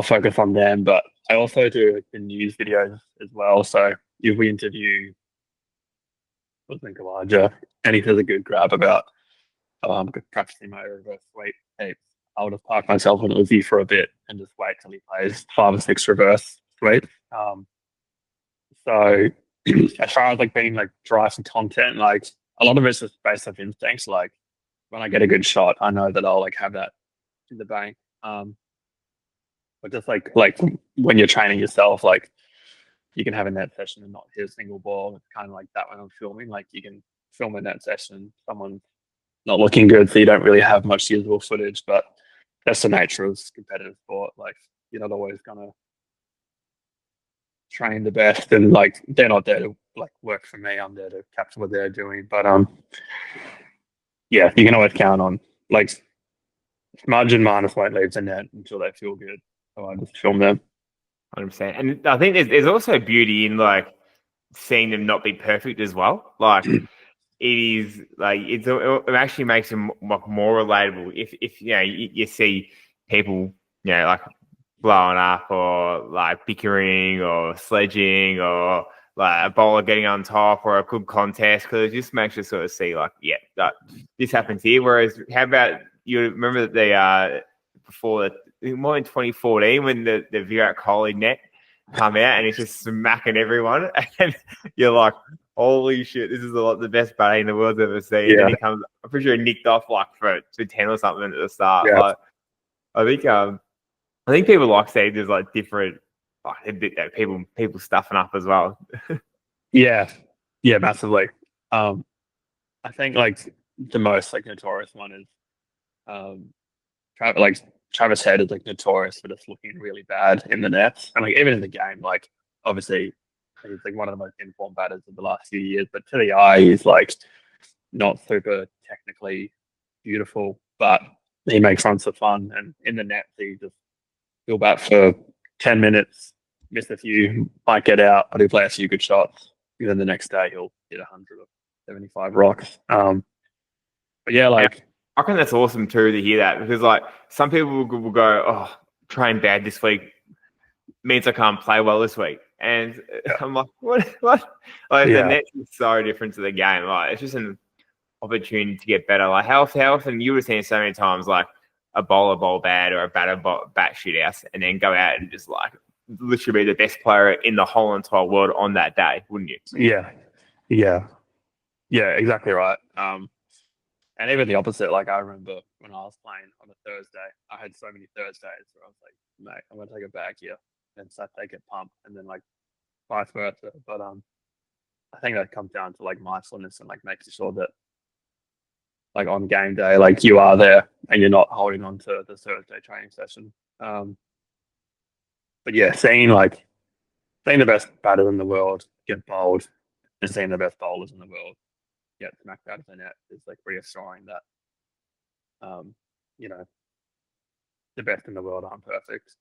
focus on them. But I also do the news videos as well. So if we interview Usman Khawaja and he does a good grab about practicing my reverse sweep heaps, I'll just park myself on Uzi for a bit and just wait till he plays 5 or 6 reverse sweeps. So as far as like being like dry for content, like a lot of it's just based off instincts. Like when I get a good shot, I know that I'll like have that in the bank. But just like when you're training yourself, like you can have a net session and not hit a single ball. It's kind of like that when I'm filming. Like you can film a net session, someone's not looking good, so you don't really have much usable footage. But that's the nature of competitive sport. Like you're not always gonna train the best, and like they're not there to like work for me. I'm there to capture what they're doing. But yeah, you can always count on like margin minus won't leave the net until they feel good. So I just film them. 100%. And I think there's also beauty in like seeing them not be perfect as well. Like it is like it actually makes them more relatable. If you see people like blowing up or like bickering or sledging or like a bowler getting on top or a good contest, because it just makes you sort of see like, yeah, this happens here. Whereas how about you remember that before more in 2014 when the Virat Kohli net come out and he's just smacking everyone and you're like, holy shit, this is the best batting the world's ever seen. Yeah. And he comes, I'm pretty sure he nicked off like for 10 or something at the start. Yeah. Like I think people like seeing there's like different people stuffing up as well. Yeah. Yeah, massively. I think like the most like notorious one is um like Travis Head is like notorious for just looking really bad in the nets. And like even in the game, like obviously he's like one of the most informed batters of the last few years, but to the eye he's like not super technically beautiful, but he makes runs for fun. And in the net he'll bat for 10 minutes, miss a few, might get out, I do play a few good shots. And then the next day he'll hit 175 rocks. But yeah, And like I think that's awesome too to hear that, because like some people will go, oh, train bad this week means I can't play well this week. And I'm like, what? Like the net is so different to the game. Like it's just an opportunity to get better. Like how often you would have seen so many times like a bowler bowl bad or a batter bat shit out and then go out and just like literally be the best player in the whole entire world on that day, wouldn't you? Yeah, exactly right. And even the opposite, like I remember when I was playing on a Thursday, I had so many Thursdays where I was like, mate, I'm gonna take it back here, and so they get pumped, and then like vice versa. But I think that comes down to like mindfulness and like making sure that like on game day, like you are there and you're not holding on to the Thursday training session. But yeah, seeing the best batters in the world get bowled and seeing the best bowlers in the world get smacked out of the net is like reassuring that you know, the best in the world aren't perfect.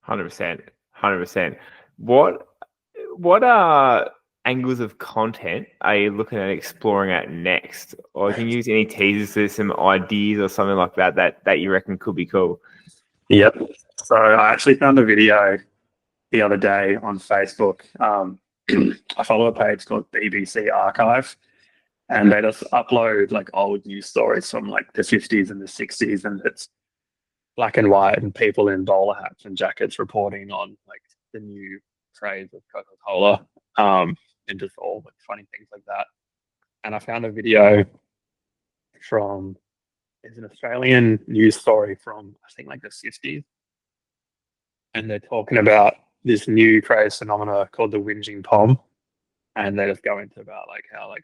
100%, 100%. What are angles of content are you looking at exploring at next? Or can you use any teasers to some ideas or something like that you reckon could be cool? Yep. So I actually found a video the other day on Facebook. I follow a page called BBC Archive, and they just upload like old news stories from like the 50s and the 60s, and it's black and white and people in bowler hats and jackets reporting on like the new craze of Coca-Cola, and just all like funny things like that. And I found a video from it's an Australian news story from I think like the 50s, and they're talking about this new craze phenomena called the whinging pom, and they just go into about like how like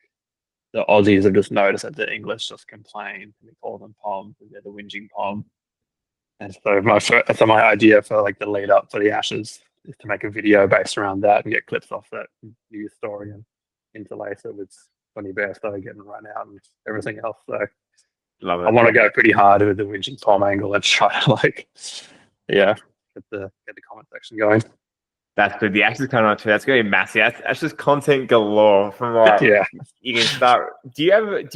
the Aussies have just noticed that the English just complain and we call them poms and they're the whinging pom. And so my idea for like the lead up for the Ashes is to make a video based around that and get clips off that news story and interlace it with Funny Bairstow getting run out and everything else. So Love it. I want to go pretty hard with the whinging pom angle and try to like, get the comment section going. That's good. The Ashes coming on too. That's going to be massive. That's just content galore. From like, you can start. Do you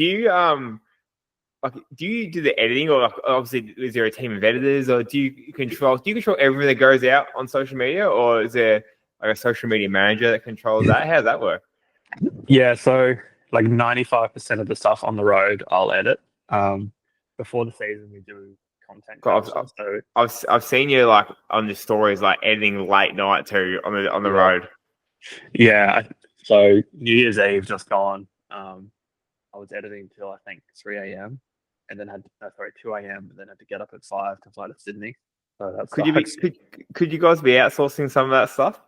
do the editing, or like, obviously is there a team of editors, or do you control everything that goes out on social media, or is there like a social media manager that controls that? How does that work? Yeah, so like 95% of the stuff on the road I'll edit. Before the season we do content capture. So I've seen you like on the stories like editing late night too on the road. Yeah, so New Year's Eve just gone. I was editing till I think 3 a.m. and then 2 a.m. and then had to get up at 5 to fly to Sydney. So that's could you guys be outsourcing some of that stuff?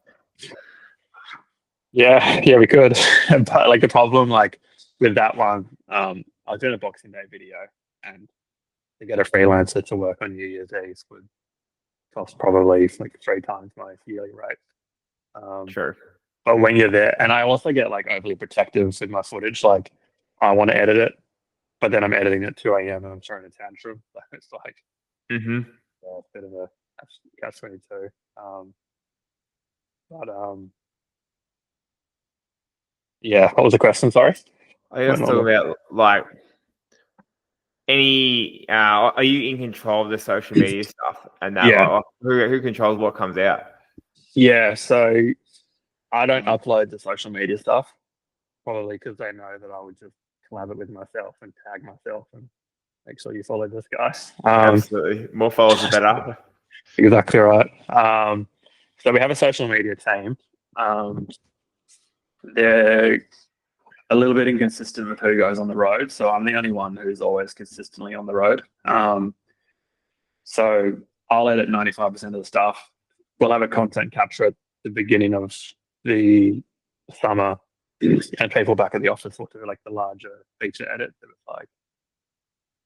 Yeah, we could. But like the problem like with that one, I was doing a Boxing Day video, and to get a freelancer to work on New Year's Eve would cost probably like 3 times my yearly rate. Sure. But when you're there, and I also get like overly protective with my footage, like I want to edit it, but then I'm editing at 2 a.m. and I'm throwing a tantrum. It's like a bit of a catch-22. Yeah, what was the question? Sorry. I was talking about like Are you in control of the social media stuff and that? Yeah, Like, who controls what comes out? yeah. So I don't upload the social media stuff, probably because they know that I would just collab it with myself and tag myself and make sure you follow this guy. Absolutely, more followers the better. Exactly right. So we have a social media team. Um, they're a little bit inconsistent with who goes on the road. So I'm the only one who's always consistently on the road. So I'll edit 95% of the stuff. We'll have a content capture at the beginning of the summer, and people back at the office will do like the larger feature edit. That it's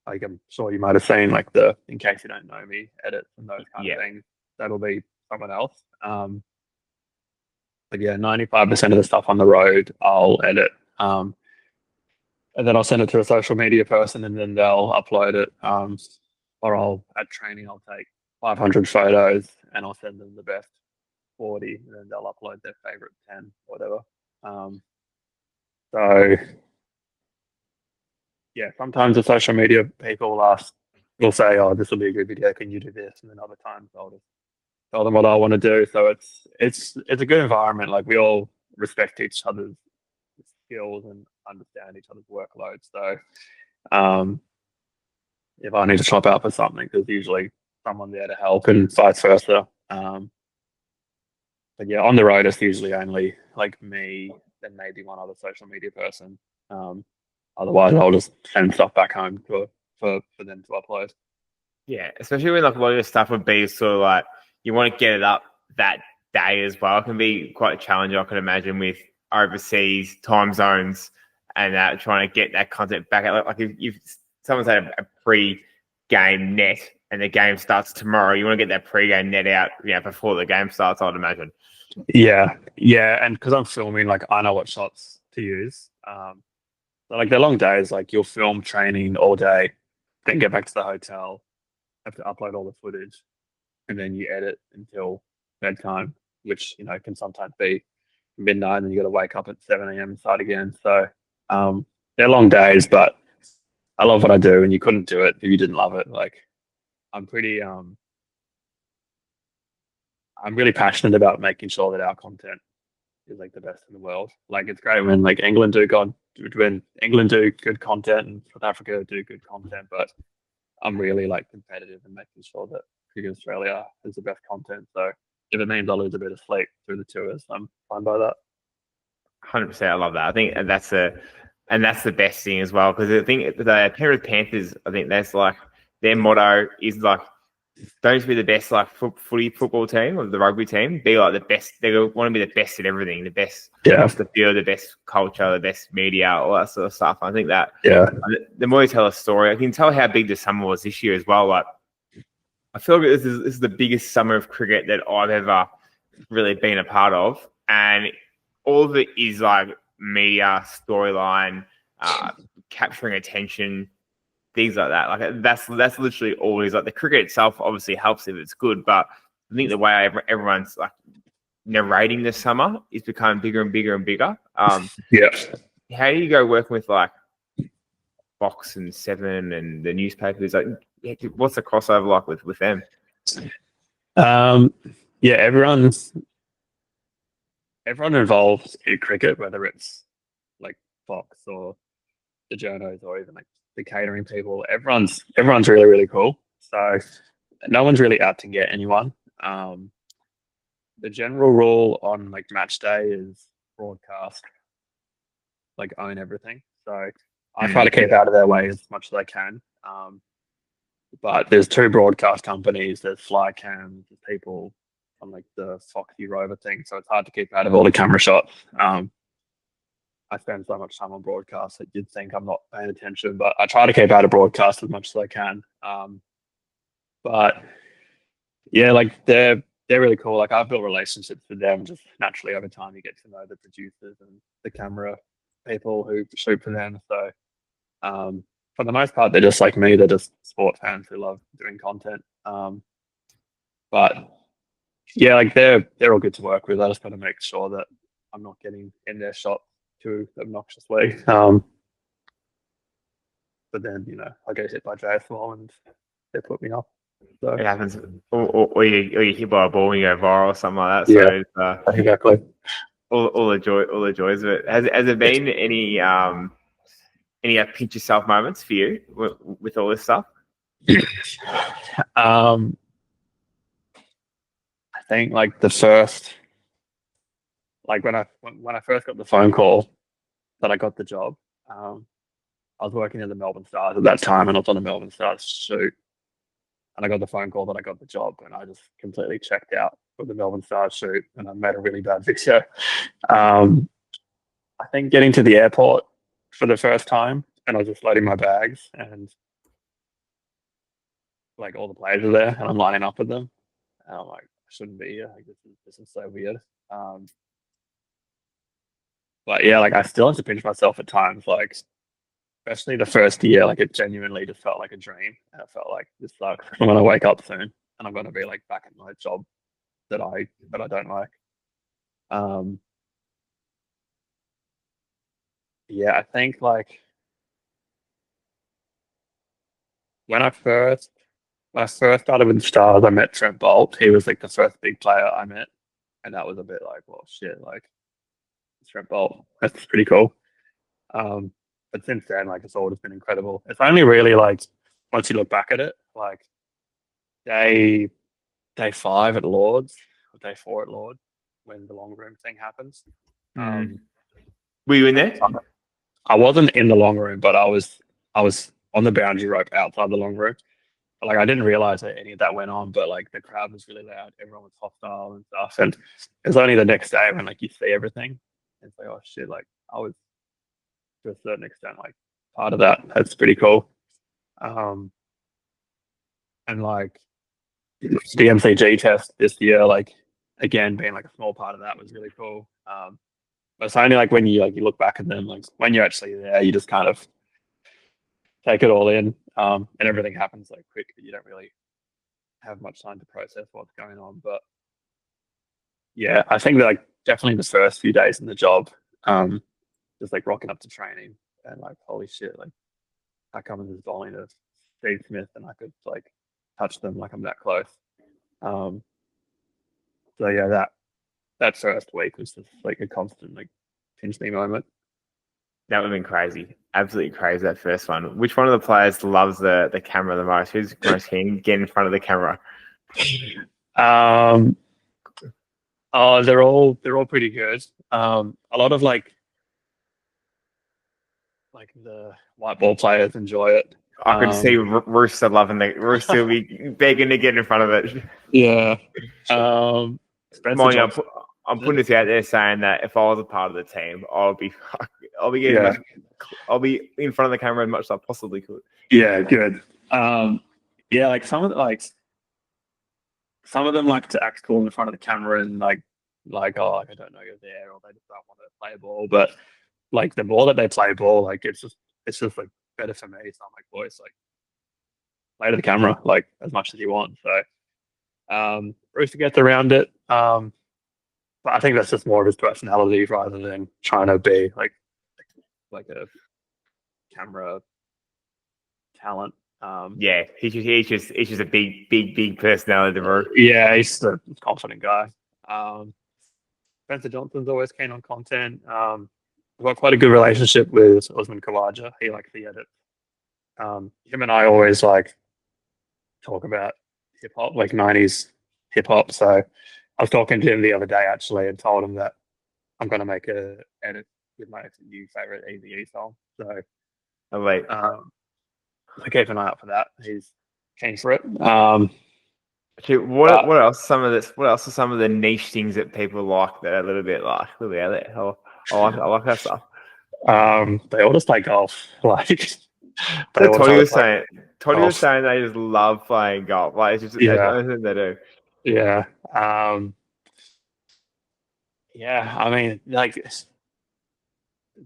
like I'm sure you might have seen like the in case you don't know me edits and those kind Yeah, of things. That'll be someone else. But yeah, 95% of the stuff on the road I'll edit. And then I'll send it to a social media person and then they'll upload it. Or at training, I'll take 500 photos and I'll send them the best 40 and then they'll upload their favorite 10, whatever. So yeah, sometimes the social media people will say, oh, this will be a good video. Can you do this? And then other times I'll just tell them what I want to do. So it's a good environment. Like we all respect each other's skills and understand each other's workload. So if I need to swap out for something, there's usually someone there to help and vice versa. But yeah, on the road, it's usually only like me and maybe one other social media person. Otherwise, I'll just send stuff back home for them to upload. yeah. Especially when like a lot of your stuff would be sort of like you want to get it up that day as well. It can be quite challenging, I can imagine, with overseas time zones and trying to get that content back. Like if someone's had a pre-game net and the game starts tomorrow, you want to get that pre-game net out, before the game starts, I'd imagine. Yeah, yeah, and because I'm filming, like I know what shots to use. So like they're long days. Like you'll film training all day, then get back to the hotel, have to upload all the footage, and then you edit until bedtime, which can sometimes be midnight, and then you got to wake up at 7 a.m. and start again. So they're long days, but I love what I do, and you couldn't do it if you didn't love it. Like I'm pretty I'm really passionate about making sure that our content is like the best in the world. Like it's great when when England do good content and South Africa do good content, but I'm really like competitive and making sure that Cricket Australia has the best content. So if it means I lose a bit of sleep through the tours, I'm fine by that. 100%, I love that. I think that's the best thing as well, because I think the Penrith Panthers, I think that's like their motto is like, don't just be the best like football team or the rugby team. Be like the best. They want to be the best at everything. The best off the field, the best culture, the best media, all that sort of stuff. I think that the more you tell a story, I can tell how big the summer was this year as well. Like I feel like this is the biggest summer of cricket that I've ever really been a part of, and all of it is like media storyline, capturing attention, things like that. Like that's literally all it is. Like the cricket itself obviously helps if it's good, but I think the way everyone's like narrating this summer is becoming bigger and bigger and bigger. Yeah. How do you go working with like Fox and Seven and the newspapers? Like, what's the crossover like with them? Yeah, everyone involved in cricket, whether it's like Fox or the journos or even like the catering people, everyone's really, really cool. So no one's really out to get anyone. The general rule on like match day is broadcast, like own everything. So I try to keep out of their way as much as I can. But there's two broadcast companies. There's Flycam, there's people on like the Foxy Rover thing. So it's hard to keep out of all the camera shots. I spend so much time on broadcast that you'd think I'm not paying attention, but I try to keep out of broadcast as much as I can. But yeah, like they're really cool. Like I've built relationships with them just naturally over time. You get to know the producers and the camera people who shoot for them. So for the most part, they're just like me. They're just sport fans who love doing content. But yeah, like they're all good to work with. I just got to make sure that I'm not getting in their shot too obnoxiously. but then I get hit by JSL and they put me off. So It happens, or you hit by a ball and you go viral or something like that. yeah, So it's, exactly. all the joys of it. Has there been any pinch yourself moments for you with all this stuff? I think like the first, like when I first got the phone call that I got the job, I was working at the Melbourne Stars at that time, and I was on the Melbourne Stars shoot, and I got the phone call that I got the job, and I just completely checked out with the Melbourne Stars shoot, and I made a really bad video. I think getting to the airport for the first time, and I was just loading my bags, and like all the players are there, and I'm lining up with them, and I'm like, I shouldn't be here. Like this is so weird. Um, but yeah, like I still have to pinch myself at times, like especially the first year, like it genuinely just felt like a dream. And it felt like this sucks. I'm gonna wake up soon and I'm gonna be like back in my job that I don't like. Um, yeah, I think like when I first started with the Stars, I met Trent Bolt. He was like the first big player I met, and that was a bit like, well, shit, like Trent Bolt. That's pretty cool. Um, but since then, like it's all just been incredible. It's only really like once you look back at it, like day day 5 at Lords or day 4 at Lords when the long room thing happens. Were you in there? I wasn't in the long room, but I was on the boundary rope outside the long room. But, like I didn't realize that any of that went on, but like the crowd was really loud, everyone was hostile and stuff. And it was only the next day when like you see everything. It's like, oh shit, like I was to a certain extent like part of that. That's pretty cool. Um and like the MCG test this year, like again being like a small part of that was really cool. But it's only like when you look back at them, like when you're actually there, you just kind of take it all in, and everything happens like quick that you don't really have much time to process what's going on. But yeah, I think that like definitely the first few days in the job, just like rocking up to training and like holy shit, like I come in this bowling to Steve Smith and I could like touch them like I'm that close. Um, so yeah, that first week was just like a constant like pinch me moment. That would have been crazy. Absolutely crazy, that first one. Which one of the players loves the camera the most? Who's most keen to get in front of the camera? Oh, they're all pretty good. A lot of like the white ball players enjoy it. I could see Rooster loving it. Rooster will be begging to get in front of it. Yeah. Spencer Mind you, Johnson. I'm putting this out there saying that if I was a part of the team, I'll be Yeah. I'll be in front of the camera as much as I possibly could. Yeah, good. Yeah, like some of them like to act cool in front of the camera and like oh like, I don't know you're there or they just don't want to play ball. But like the more that they play ball, like it's just like better for me. So I'm like, boys, like play to the camera like as much as you want. So Rooster gets around it. But I think that's just more of his personality rather than trying to be like a camera talent. Yeah, he's just a big personality, bro. Yeah, he's a confident guy. Spencer Johnson's always keen on content. We've got quite a good relationship with Osman Khawaja. He likes the edit. Him and I always like talk about hip hop, like 90s hip hop. So I was talking to him the other day actually and told him that I'm going to make a edit with my new favorite EVE song. So Oh wait, so keep an eye out for that. He's keen for it. actually, what else? What else are some of the niche things that people like that are a little bit out there? I like that stuff. They all just play golf. Like they So all Toddy just was play saying. Toddy was golf. saying they just love playing golf. Like it's just the Yeah, only thing they do. yeah, yeah. I mean, like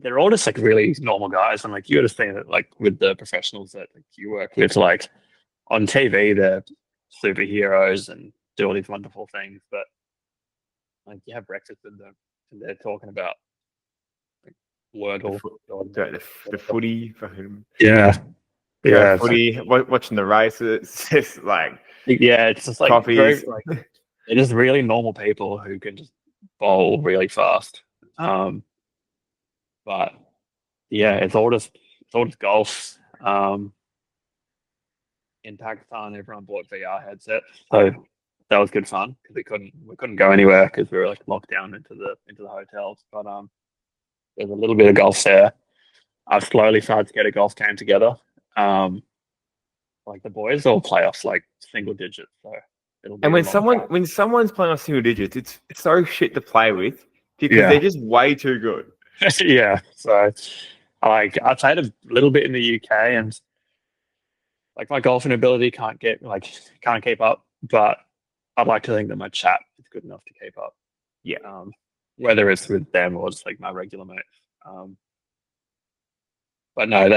they're all just like really normal guys, and like you understand that like with the professionals that like, you work with, like on TV, they're superheroes and do all these wonderful things, but like you have breakfast with them and they're talking about like Wordle. The footy, fucking Yeah. Go Yeah, footy, watching the races. It's just like it's just like very coffees. like they're just really normal people who can just bowl really fast. Um, but yeah, it's all just golf. In Pakistan, everyone bought VR headsets, so that was good fun because we couldn't go anywhere because we were like locked down into the hotels. But there's a little bit of golf there. I've slowly started to get a golf game together. Um, like the boys all play off like single digits, so it'll And be a long time. when someone's playing on single digits, it's so shit to play with because they're Yeah, just way too good. yeah. So I played a little bit in the UK, and like my golfing ability can't keep up, but I'd like to think that my chat is good enough to keep up. Yeah. Um, whether it's with them or just like my regular mates. Um, but no,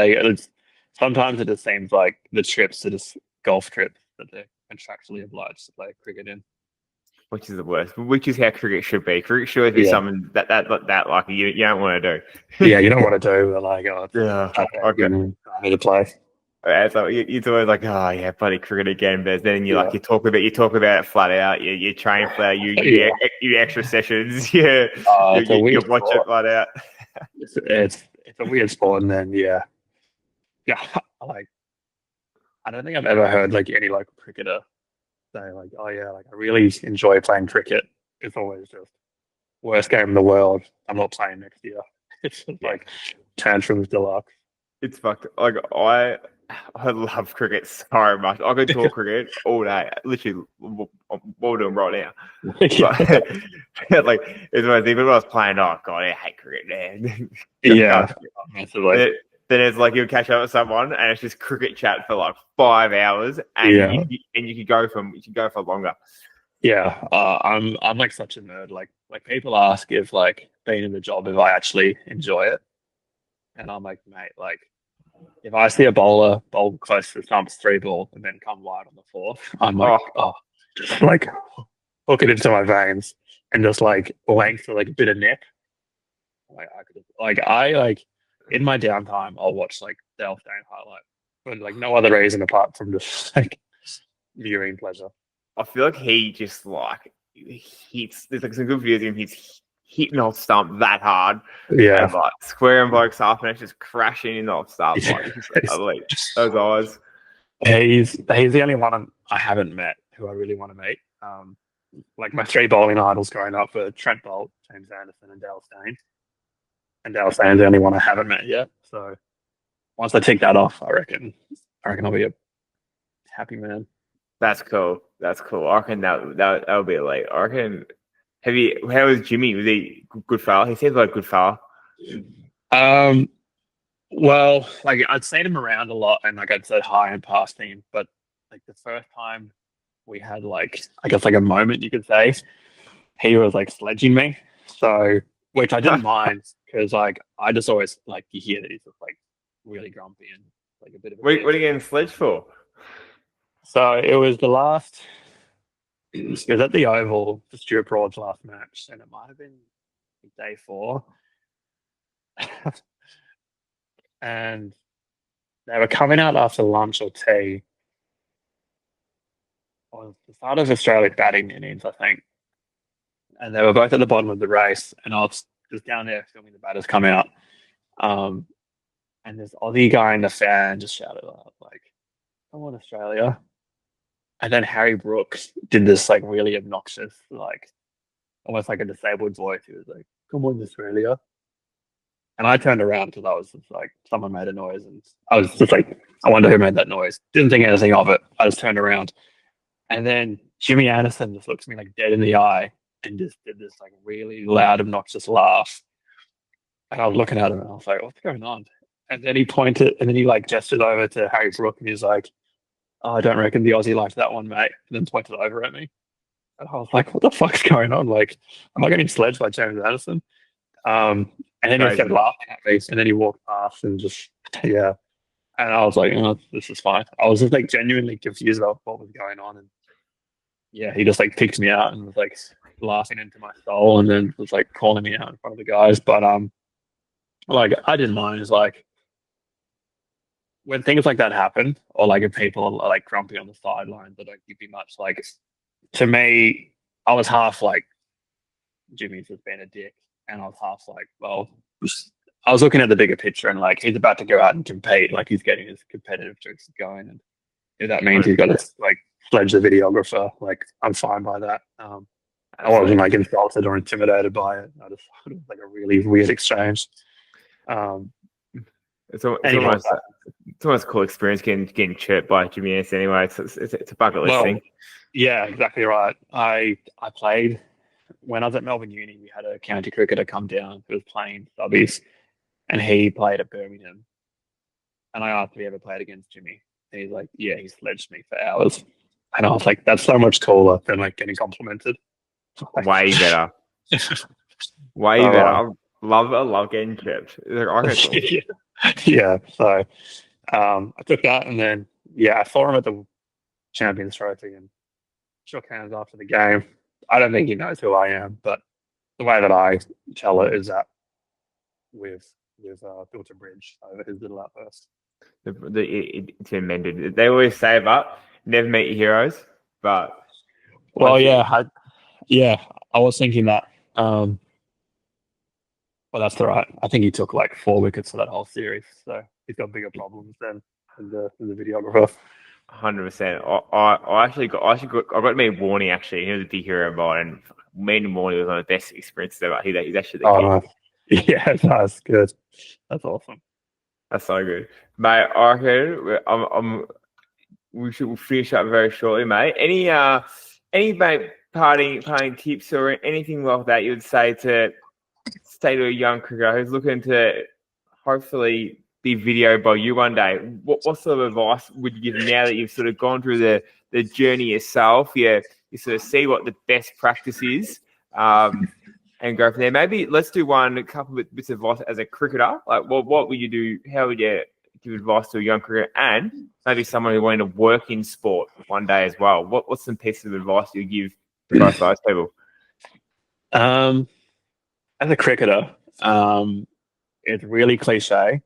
sometimes it just seems like the trips are just golf trips that they're contractually obliged to play cricket in. Which is the worst. Which is how cricket should be. Cricket should be Yeah, something that like you don't want to yeah, do. you don't want to do, but like, oh, Yeah. you Okay. know, I need to play. It's like, it's always like, oh yeah, bloody cricket again. But then Yeah, you talk about it flat out. You train flat out. yeah. You extra sessions. Yeah, It's a you weird watch it sport. flat out. It's a weird sport, and then yeah, like I don't think I've ever heard like any local cricketer say like, oh yeah, like I really enjoy playing cricket. It's always just worst game in the world. I'm not playing next year. It's just Yeah, like tantrums deluxe. it's fucked. Like I love cricket so much. I could talk cricket all day. Literally, what we're doing right now. Yeah, But like it's one thing. But when I was playing, oh god, I hate cricket, man. yeah, massively. then, then it's like you'll catch up with someone and it's just cricket chat for like 5 hours, and Yeah, you can go for longer. yeah. I'm like such a nerd. Like people ask if like being in the job if I actually enjoy it, and I'm like, mate, like if I see a bowler bowl close to the stumps 3 ball and then come wide on the fourth, I'm like, Oh, oh, just like hook it into my veins and just like length for like a bit of nip. Like I could like in my downtime I'll watch like the Elfstone highlight for like no other reason apart from just like viewing pleasure. I feel like he just like hits. There's like some good videos of him. He's hitting off stump that hard Yeah. and like squaring blokes up, and it's just crashing in off stump. Like it's just elite. Those eyes. He's the only one I haven't met who I really want to meet. Like my 3 bowling idols growing up were Trent Bolt, James Anderson, and Dale Steyn. And Dale Steyn's the only one I haven't met yet. So once I tick that off, I reckon I'll be a happy man. That's cool. That's cool. I reckon that would be elite. I reckon. How was Jimmy? Was he good fella? He seems like a good fella. Um, well, like I'd seen him around a lot, and like I'd said hi and past him, but like the first time we had like I guess like a moment you could say, he was like sledging me, so which I didn't mind because like I just always like you hear that he's just like really grumpy and like a bit of a What bitch. are you getting sledged for? So it was the last. It was at the Oval for Stuart Broad's last match, and it might have been day 4. And they were coming out after lunch or tea on the start of Australia's batting innings, I think. And they were both at the bottom of the race, and I was just down there filming the batters come out. Um, and this Aussie guy in the fan just shouted out, like, "Come on, Australia!" And then Harry Brooks did this like really obnoxious, like almost like a disabled voice. He was like, "Come on, Australia!" And I turned around because I was just like, someone made a noise, and I was just like, I wonder who made that noise. Didn't think anything of it. I just turned around, and then Jimmy Anderson just looked me like dead in the eye and just did this like really loud, obnoxious laugh. And I was looking at him, and I was like, "What's going on?" And then he pointed, and then he like gestured over to Harry Brook, and he's like, "Oh, I don't reckon the Aussie liked that one, mate." And then pointed over at me, and I was like, "What the fuck's going on? Like, am I getting sledged by James Anderson?" And then he Crazy. kept laughing at me, and then he walked past and just, yeah. And I was like, oh, this is fine. I was just like genuinely confused about what was going on. And yeah, he just like picked me out and was like laughing into my soul and then was like calling me out in front of the guys. But like I didn't mind. It's like when things like that happen, or like if people are like grumpy on the sidelines, they don't give you much. Like to me, I was half like Jimmy's just being a dick, and I was half like, well, I was looking at the bigger picture and like he's about to go out and compete, like he's getting his competitive streaks going, and if that means he's got to like sledge the videographer, like I'm fine by that. I wasn't Absolutely. like insulted or intimidated by it. I just thought it was like a really weird exchange. Um, It's Anyhow, almost a cool experience getting chirped by Jimmy S. Anyway, it's a bucket list well, thing. yeah, exactly right. I played when I was at Melbourne Uni. We had a county cricketer come down who was playing subbies, and he played at Birmingham. And I asked if he ever played against Jimmy. And he's like, yeah, he sledged me for hours. And I was like, that's so much cooler than like getting complimented. Way better. Way better. I love getting chirped. Like, I reckon it's awesome. Yeah. So I took that, and then I saw him at the Champions Trophy and shook hands after the game. I don't think he knows who I am, but the way that I tell it is that we've built a bridge over his little outburst. It's been mended. They always say that never meet your heroes, but Well, I was thinking that. Well, that's all right. I think he took like 4 wickets for that whole series, so he's got bigger problems than the videographer. 100%. I got to meet Warney actually. He was a big hero of mine, and meeting Warney was one of the best experiences ever. He's actually the king. Nice. Yeah, that's good. That's awesome. That's so good, mate. I reckon we'll finish up very shortly, mate. Any mate parting tips or anything like that you would say to a young cricketer who's looking to hopefully be videoed by you one day? What sort of advice would you give now that you've sort of gone through the journey yourself? You sort of see what the best practice is, and go from there. Maybe let's do a couple of bits of advice as a cricketer. Like, what would you do? How would you give advice to a young cricketer, and maybe someone who wanted to work in sport one day as well? What's some pieces of advice you give to both those people? As a cricketer, it's really cliche,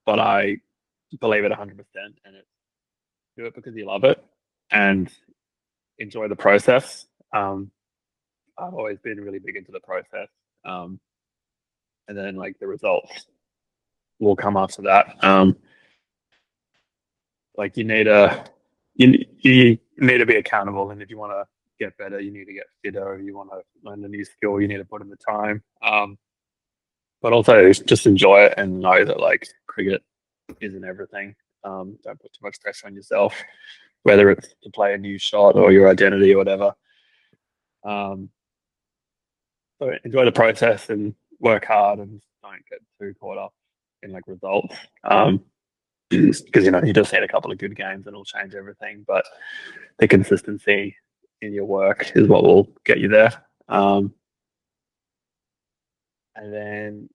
but I believe it 100%, and it's do it because you love it and enjoy the process. I've always been really big into the process, and then like the results will come after that. Like you need to be accountable, and if you want to get better, you need to get fitter. If you want to learn a new skill, you need to put in the time. But also just enjoy it and know that like cricket isn't everything. Don't put too much pressure on yourself, whether it's to play a new shot or your identity or whatever. So enjoy the process and work hard, and don't get too caught up in like results. Because you just need a couple of good games and it'll change everything. But the consistency in your work is what will get you there. And then,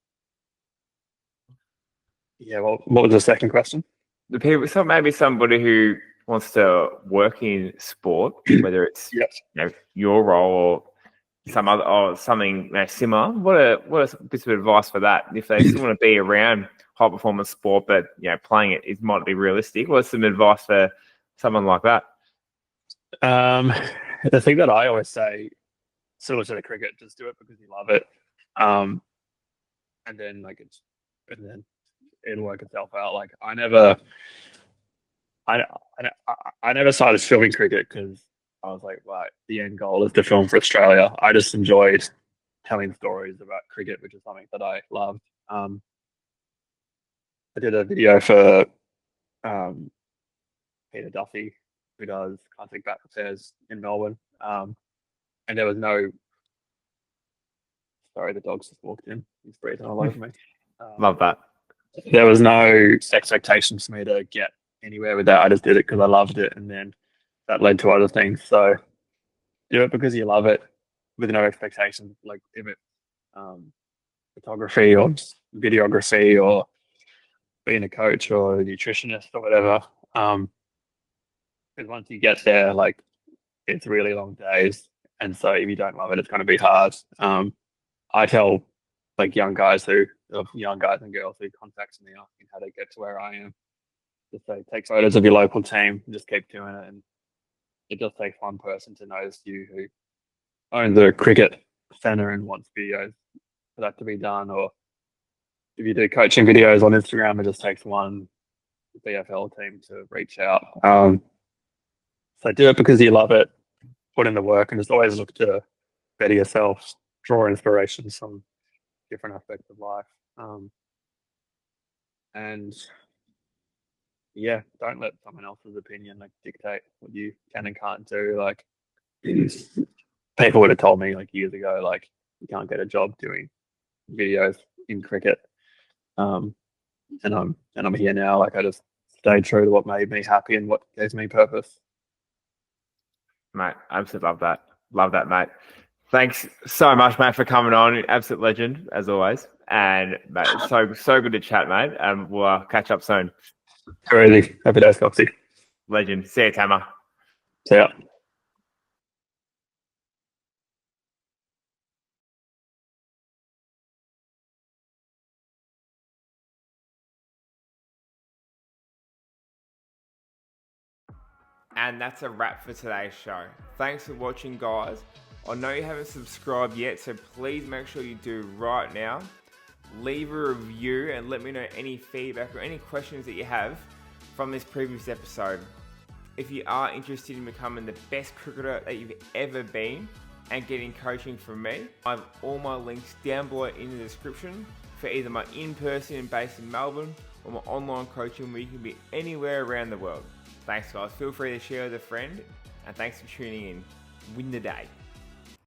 what was the second question? The people, so maybe somebody who wants to work in sport, whether it's your role or some other or something similar. What are bits of advice for that? If they still want to be around high performance sport, but playing it might be realistic. What's some advice for someone like that? The thing that I always say, similar to the cricket, just do it because you love it, and then it'll work itself out. Like I never started filming cricket because I was like, right, the end goal is to film for Australia. I just enjoyed telling stories about cricket, which is something that I loved. I did a video for Peter Duffy, who does classic bat repairs in Melbourne, and there was no. Sorry, the dog's just walked in. He's breathing all over me. Love that. There was no expectations for me to get anywhere with that. I just did it because I loved it, and then that led to other things. So do it because you love it, with no expectations. Like if it's photography or videography or being a coach or a nutritionist or whatever. Because once you get there, like it's really long days, and so if you don't love it, it's going to be hard. I tell like young guys and girls who contact me asking how to get to where I am. Just say take photos of your local team, and just keep doing it, and it just takes one person to notice you who owns a cricket center and wants videos for that to be done. Or if you do coaching videos on Instagram, it just takes one BFL team to reach out. So do it because you love it, put in the work, and just always look to better yourself, draw inspiration from different aspects of life. And yeah, don't let someone else's opinion like dictate what you can and can't do. Like people would have told me like years ago, like you can't get a job doing videos in cricket. And I'm here now. Like I just stayed true to what made me happy and what gave me purpose. Mate, absolutely love that. Love that, mate. Thanks so much, mate, for coming on. Absolute legend, as always. And mate, it's so good to chat, mate. We'll catch up soon. Crazy. Happy days, Coxie. Legend. See you, Tama. See ya. And that's a wrap for today's show. Thanks for watching, guys. I know you haven't subscribed yet, so please make sure you do right now. Leave a review and let me know any feedback or any questions that you have from this previous episode. If you are interested in becoming the best cricketer that you've ever been and getting coaching from me, I have all my links down below in the description for either my in-person based in Melbourne or my online coaching where you can be anywhere around the world. Thanks, guys. Feel free to share with a friend, and thanks for tuning in. Win the day.